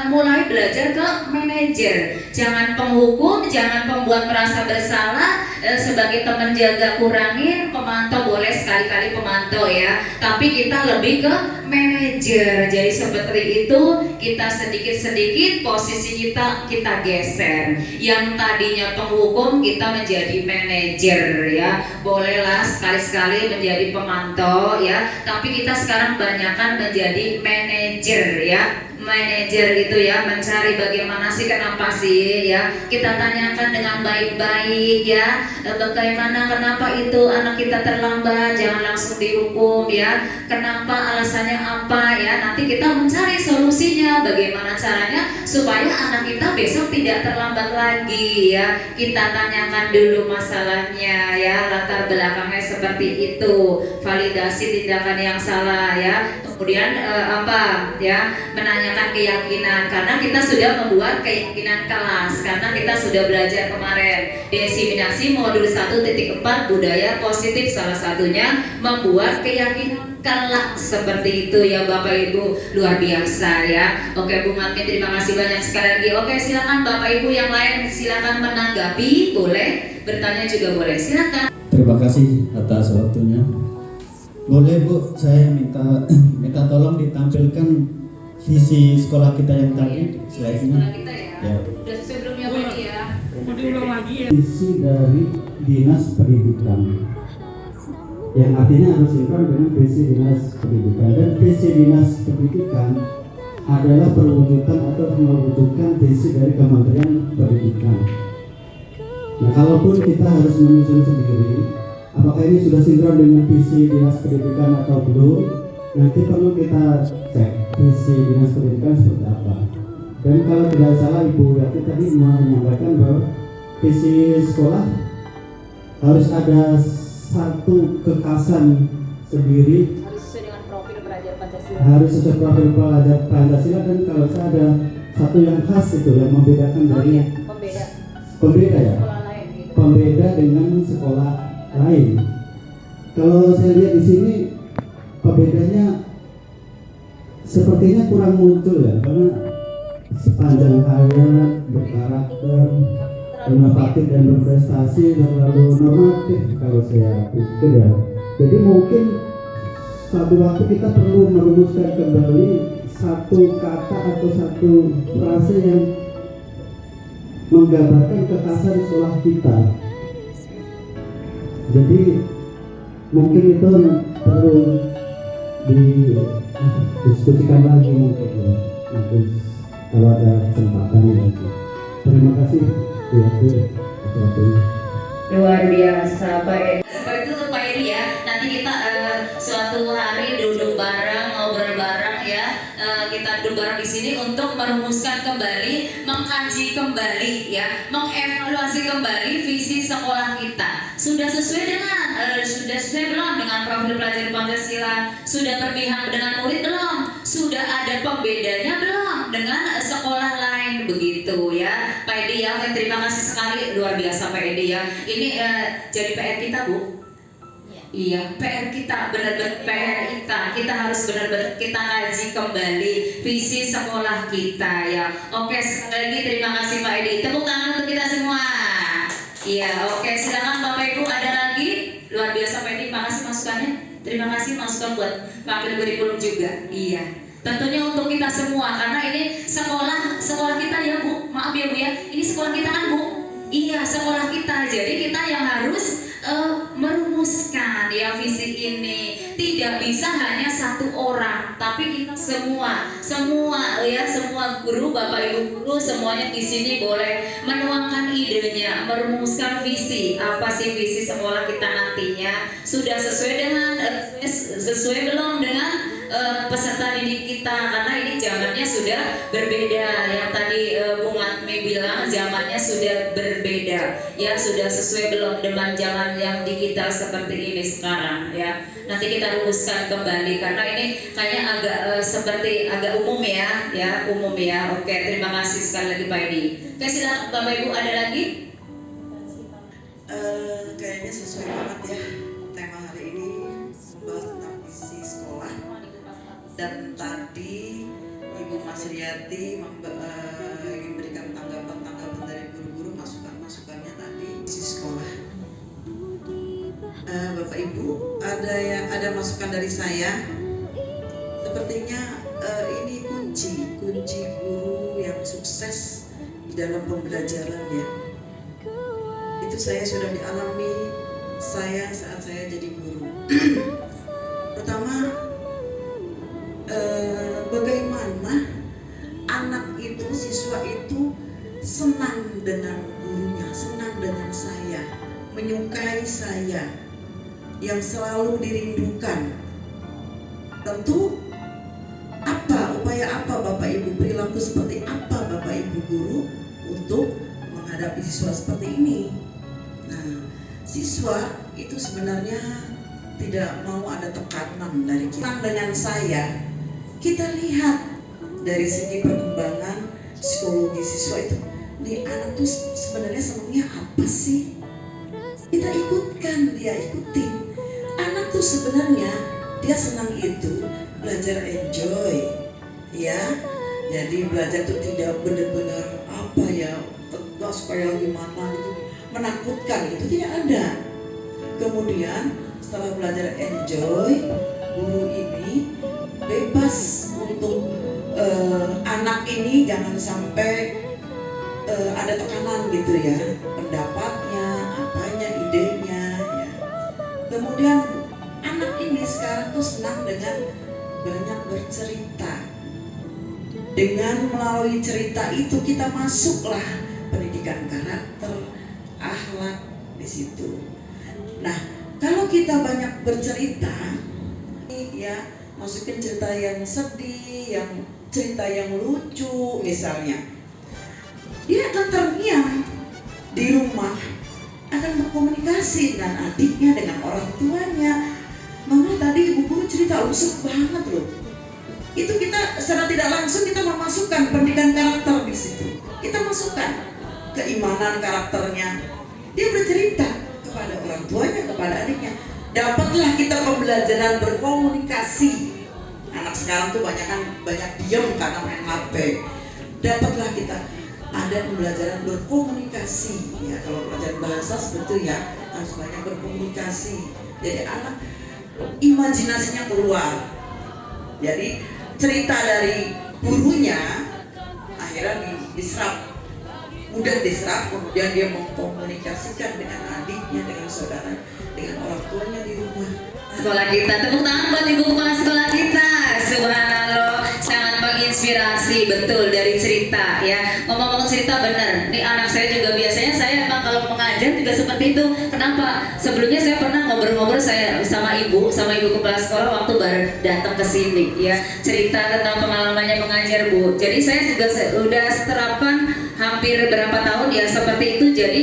mulai belajar ke manajer. Jangan penghukum, jangan pembuat merasa bersalah. Sebagai teman jaga kurangin, pemantau boleh sekali-kali pemantau ya. Tapi kita lebih ke manajer. Jadi seperti itu, kita sedikit-sedikit posisi kita geser. Yang tadinya penghukum kita menjadi manajer ya. Bolehlah sekali-sekali menjadi pemantau ya. Tapi kita sekarang banyakkan menjadi manajer ya. Manajer itu ya, mencari bagaimana sih, kenapa sih ya, kita tanyakan dengan baik-baik ya, kenapa itu anak kita terlambat, jangan langsung dihukum ya, kenapa, alasannya apa ya, nanti kita mencari solusinya, bagaimana caranya supaya anak kita besok tidak terlambat lagi ya. Kita tanyakan dulu masalahnya ya, latar belakangnya seperti itu, validasi tindakan yang salah ya, kemudian menanyakan keyakinan, karena kita sudah membuat keyakinan kelas, karena kita sudah belajar kemarin diseminasi modul 1.4 budaya positif, salah satunya membuat keyakinan kelak seperti itu ya Bapak Ibu, luar biasa ya. Oke Bung Admin, terima kasih banyak sekali lagi. Oke, silakan Bapak Ibu yang lain, silakan menanggapi, boleh bertanya juga boleh, silakan. Terima kasih atas waktunya. Boleh Bu, saya minta tolong ditampilkan visi sekolah kita yang tadi, slide-nya. Ya. Udah sebelumnya Pak ya. Mau diulang lagi ya. Visi dari Dinas Pendidikan, yang artinya harus sinkron dengan visi Dinas Pendidikan, dan visi Dinas Pendidikan adalah perwujudan atau mewujudkan visi dari Kementerian Pendidikan. Nah, kalaupun kita harus menyusun sendiri, apakah ini sudah sinkron dengan visi Dinas Pendidikan atau belum? Nanti perlu kita cek visi Dinas Pendidikan seperti apa. Dan kalau tidak salah Ibu Yati tadi menyampaikan bahwa visi sekolah harus ada satu kekhasan sendiri, harus sesuai dengan profil pelajar Pancasila. harus sesuai profil pelajar Pancasila, dan kalau saya ada satu yang khas itu yang membedakan dari pembeda ya, pembeda dengan sekolah lain. Kalau saya lihat di sini pembedanya sepertinya kurang muncul ya, karena sepanjang hayat, berkarakter, inovatif dan berprestasi, terlalu normatif kalau saya pikir ya. Jadi mungkin satu waktu kita perlu merumuskan kembali satu kata atau satu frase yang menggambarkan kekhasan sekolah kita. Jadi mungkin itu perlu didiskusikan lagi mungkin ya. Mungkin kalau ada kesempatan lagi. Terima kasih Bu Yati atas waktunya. Luar biasa Pak Edi. Seperti itu Pak Edi ya. Nanti kita suatu hari duduk bareng, ngobrol bareng ya. Kita duduk bareng di sini untuk merumuskan kembali, mengkaji kembali ya, mengevaluasi kembali visi sekolah kita. Sudah sesuai belum dengan profil pelajar Pancasila? Sudah berpihak dengan murid belum? Sudah ada pembedanya belum dengan sekolah lain begitu ya Pak Edi ya. Terima kasih sekali, luar biasa Pak Edi ya. Ini jadi PR kita Bu. Iya, PR kita, benar-benar PR kita harus benar-benar kita kaji kembali visi sekolah kita ya. Oke, sekali lagi terima kasih Pak Edi. Tepuk tangan untuk kita semua. Iya, oke, silakan Bapak Ibu, ada lagi? Luar biasa Pak Edi, makasih masukannya. Terima kasih masukan buat wakil kurikulum juga. Iya, tentunya untuk kita semua karena ini sekolah kita ya Bu. Maaf ya Bu ya, ini sekolah kita kan Bu. Iya, sekolah kita. Jadi kita yang harus merumuskan ya visi ini. Tidak bisa hanya satu orang, tapi kita semua ya, semua guru, Bapak Ibu guru semuanya di sini boleh menuangkan idenya, merumuskan visi. Apa sih visi sekolah kita nantinya? Sudah sesuai belum dengan peserta didik kita, karena ini zamannya sudah berbeda. Yang tadi Bu Matmi bilang zamannya sudah berbeda ya, sudah sesuai belum dengan zaman yang digital seperti ini sekarang ya. Nanti kita rumuskan kembali karena ini kayaknya agak umum ya umum ya. Oke, terima kasih sekali lagi Pak Edi. Oke, silakan Bapak Ibu, ada lagi? Kayaknya sesuai banget ya tema hari ini, membahas tentang visi sekolah. Dan tadi Ibu Mas Riyati memberikan tanggapan dari guru-guru, masukannya tadi visi sekolah. Bapak Ibu, ada masukan dari saya. Sepertinya ini kunci guru yang sukses di dalam pembelajaran ya. Itu saya sudah dialami saat saya jadi guru. Pertama, bagaimana anak itu, siswa itu senang dengan gurunya, senang dengan saya, menyukai saya, yang selalu dirindukan. Tentu upaya apa Bapak Ibu, perilaku seperti apa Bapak Ibu guru untuk menghadapi siswa seperti ini. Nah, siswa itu sebenarnya tidak mau ada tekanan dari kita. Dengan saya, kita lihat dari segi perkembangan psikologi siswa itu, nih anak tuh sebenarnya senangnya apa sih? Kita ikutkan, dia ikutin. Anak tuh sebenarnya dia senang itu belajar enjoy ya. Jadi belajar tuh tidak benar-benar apa ya, tegas kayak gimana gitu, menakutkan, itu tidak ada. Kemudian setelah belajar enjoy, guru ini bebas untuk anak ini jangan sampai ada tekanan gitu ya, pendapatnya, apanya, idenya ya. Kemudian anak ini sekarang tuh senang dengan banyak bercerita. Dengan melalui cerita itu kita masuklah pendidikan karakter, akhlak di situ. Nah, kalau kita banyak bercerita, ya masukin cerita yang sedih, yang cerita yang lucu misalnya, dia akan terdiam di rumah, akan berkomunikasi dengan adiknya, dengan orang tuanya. Mama tadi ibu guru cerita lucu banget loh. Itu kita secara tidak langsung kita memasukkan pendidikan karakter di situ. Kita masukkan keimanan karakternya. Dia bercerita kepada orang tuanya, kepada adiknya. Dapatlah kita pembelajaran berkomunikasi. Anak sekarang tuh banyak diam karena main HP. dapatlah kita ada pembelajaran berkomunikasi ya. Kalau pelajaran bahasa sebetulnya harus banyak berkomunikasi. Jadi anak imajinasinya keluar. Jadi cerita dari gurunya akhirnya diserap, mudah diserap, kemudian dia mengkomunikasikan dengan adiknya, dengan saudara, dengan orang tuanya di rumah. Sekolah kita, tepuk tangan buat ibu kepala sekolah kita. Subhanallah, sangat menginspirasi betul dari cerita ya. Ngomong-ngomong cerita bener, nih anak saya juga biasanya saya emang kalau mengajar juga seperti itu. Kenapa? Sebelumnya saya pernah ngobrol-ngobrol saya sama ibu kepala sekolah waktu baru datang ke sini ya, cerita tentang pengalamannya mengajar Bu. Jadi saya juga udah terapkan hampir berapa tahun ya seperti itu. Jadi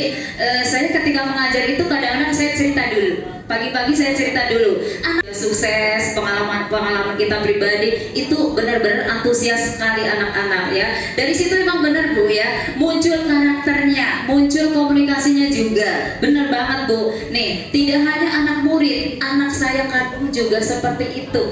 saya ketika mengajar itu kadang-kadang saya cerita dulu. Pagi-pagi saya cerita dulu, anak sukses, pengalaman kita pribadi itu benar-benar antusias sekali anak-anak ya. Dari situ memang benar Bu ya, muncul karakternya, muncul komunikasinya juga, benar banget Bu. Nih, tidak hanya anak murid, anak saya kadang juga seperti itu.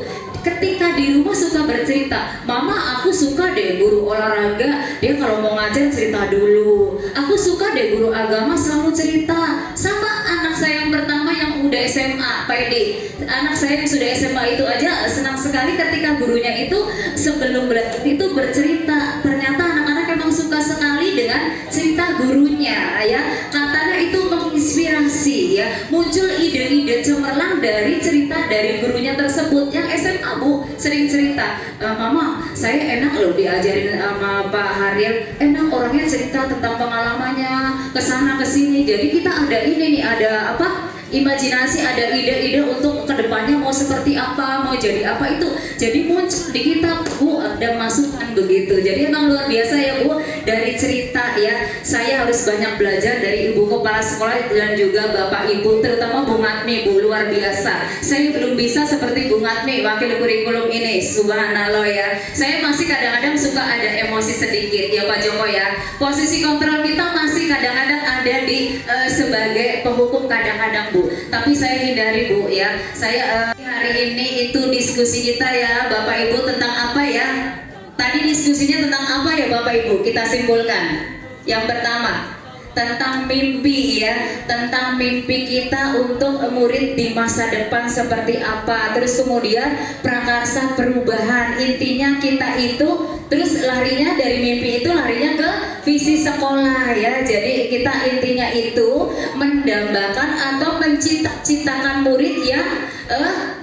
Ketika di rumah suka bercerita, mama aku suka deh guru olahraga, dia kalau mau ngajar cerita dulu. Aku suka deh guru agama selalu cerita. Sama anak saya yang pertama yang udah SMA, Pak Edi. Anak saya yang sudah SMA itu aja senang sekali ketika gurunya itu sebelum belajar itu bercerita. Ternyata anak-anak emang suka sekali dengan cerita gurunya ya. Katanya itu menginspirasi ya. Muncul ide-ide cemerlang dari cerita dari gurunya tersebut. Yang SMA Bu sering cerita, mama saya enak loh diajarin sama Pak Haril, enak orangnya cerita tentang pengalamannya kesana kesini. Jadi kita ada ini nih, ada apa? Imajinasi, ada ide-ide untuk kedepannya mau seperti apa, mau jadi apa itu. Jadi muncul di kita Bu, ada masukan begitu. Jadi emang luar biasa ya Bu, dari cerita ya. Saya harus banyak belajar dari ibu kepala sekolah dan juga bapak ibu, terutama Bu Ngatmi Bu, luar biasa. Saya belum bisa seperti Bu Ngatmi, wakil kurikulum ini, subhanallah ya. Saya masih kadang-kadang suka ada emosi sedikit ya Pak Joko ya. Posisi kontrol kita masih kadang-kadang ada di sebagai penghukum kadang-kadang Bu. Tapi saya hindari Bu ya. Saya hari ini itu diskusi kita ya Bapak Ibu tentang apa ya? Tadi diskusinya tentang apa ya Bapak Ibu? Kita simpulkan. Yang pertama, tentang mimpi ya, tentang mimpi kita untuk murid di masa depan seperti apa. Terus kemudian prakarsa perubahan, intinya kita itu terus larinya dari mimpi itu larinya ke visi sekolah ya. Jadi kita intinya itu mendambakan atau menciptakan murid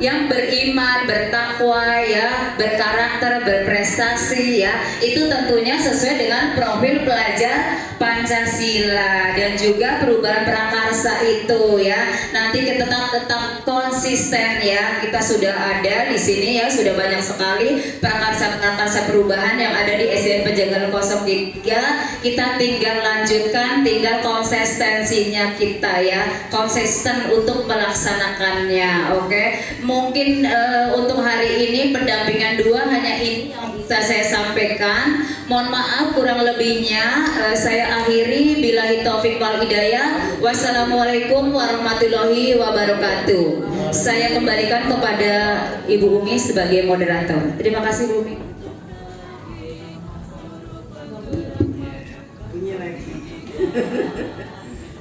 yang beriman, bertakwa ya, berkarakter, berprestasi ya. Itu tentunya sesuai dengan profil pelajar Pancasila dan juga perubahan prakarsa itu ya. Nanti kita tetap konsisten ya. Kita sudah ada di sini ya, sudah banyak sekali prakarsa perubahan yang ada di SDN Pejagaan 03. Kita tinggal lanjutkan, tinggal konsistensinya kita ya, konsisten untuk melaksanakannya. Oke, mungkin untuk hari ini pendampingan 2 hanya ini yang bisa saya sampaikan. Mohon maaf kurang lebihnya saya akhiri. Billahi taufik wal hidayah. Wassalamualaikum warahmatullahi wabarakatuh. Saya kembalikan kepada Ibu Umi sebagai moderator. Terima kasih Bu Umi.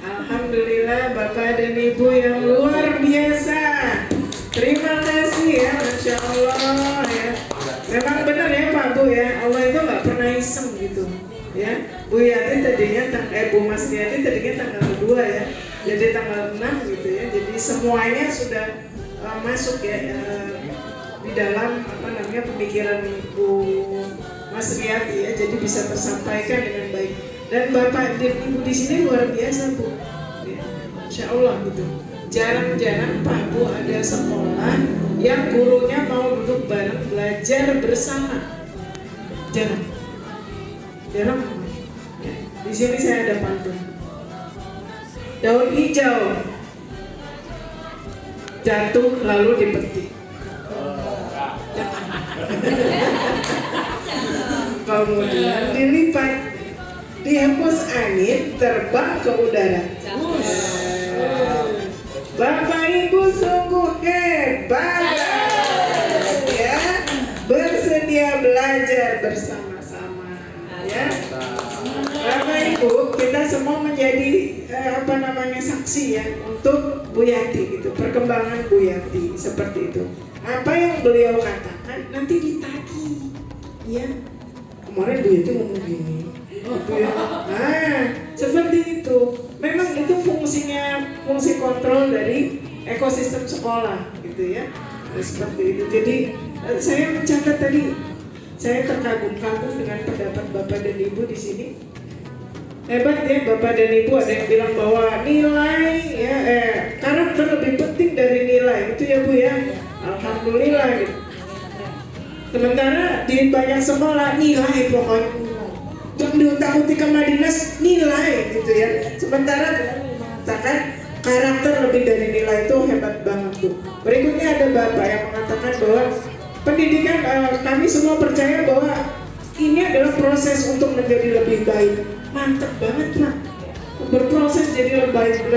Alhamdulillah Bapak dan Ibu yang luar biasa. Terima kasih ya, Masya Allah ya. Memang benar ya Pak Bu ya, Allah itu nggak pernah iseng gitu ya. Bu Yati tadinya Bu Mas Yati tadinya tanggal 2 ya, jadi tanggal 6 gitu ya. Jadi semuanya sudah masuk ya di dalam pemikiran Bu Mas Riyati ya, jadi bisa tersampaikan dengan baik. Dan Bapak dan Ibu di sini luar biasa Bu, ya, Insya Allah gitu. Jarang-jarang Pak Bu ada sekolah yang gurunya mau duduk bareng belajar bersama. Jarang. Ya. Di sini saya ada pantun. Daun hijau jatuh lalu dipetik. Kemudian dilipat, dihembus angin, terbang ke udara. Bapak Ibu sungguh hebat ya, bersedia belajar bersama-sama ya. sebagai saksi ya untuk Bu Yati gitu, perkembangan Bu Yati seperti itu. Apa yang beliau katakan nanti ditagih, ya. Kemarin Bu Yati ngomong gini, gitu ya. Nah, seperti itu. Memang itu fungsi kontrol dari ekosistem sekolah, gitu ya. Nah, seperti itu. Jadi saya mencatat tadi, saya terkagum-kagum dengan pendapat Bapak dan Ibu di sini. Hebat ya Bapak dan Ibu, ada yang bilang bahwa nilai ya karakter lebih penting dari nilai, itu ya Bu ya. Alhamdulillah gitu. Sementara di banyak sekolah nilai pokoknya untuk diutak-utik ke Madinah nilai gitu ya. Sementara katakan karakter lebih dari nilai, itu hebat banget tuh. Berikutnya ada Bapak yang mengatakan bahwa pendidikan kami semua percaya bahwa ini adalah proses untuk menjadi lebih baik. Mantap banget Pak, berproses jadi lebih baik.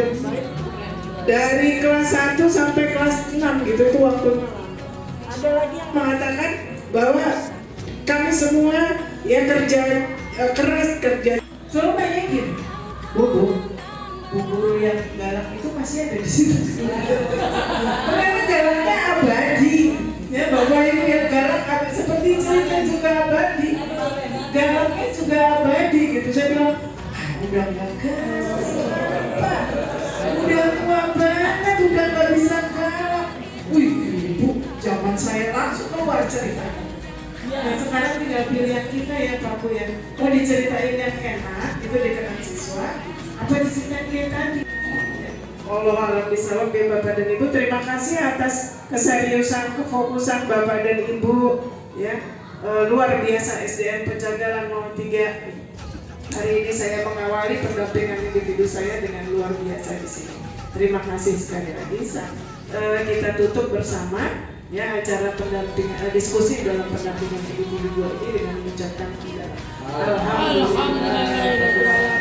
Dari kelas 1 sampai kelas 6 gitu itu waktunya. Ada lagi yang mengatakan bahwa kami semua ya kerja keras, kerja. Selalu bayangin, Bu guru yang galak itu masih ada di situ. Ternyata galaknya abadi. Ya Bapak Ibu yang galak seperti saya juga abadi. Galaknya juga abadi gitu. Saya bilang, udah nggak gas, Pak. Udah tua banget, udah nggak bisa galak. Wih, Ibu, zaman saya langsung keluar ceritanya. Nah sekarang tinggal pilihan kita ya Pak Bu ya. Mau diceritain yang enak, itu dikenal siswa. Apa diceritain kayak tadi? Allah alam bisawab ya Bapak dan Ibu. Terima kasih atas keseriusan, kefokusan Bapak dan Ibu ya. Luar biasa SDN Pejagalan 03. Hari ini saya mengawali pendampingan individu saya dengan luar biasa di sini. Terima kasih sekali lagi. Kita tutup bersama ya acara pendampingan diskusi dalam pendampingan individu ini dengan mengucapkan alhamdulillah.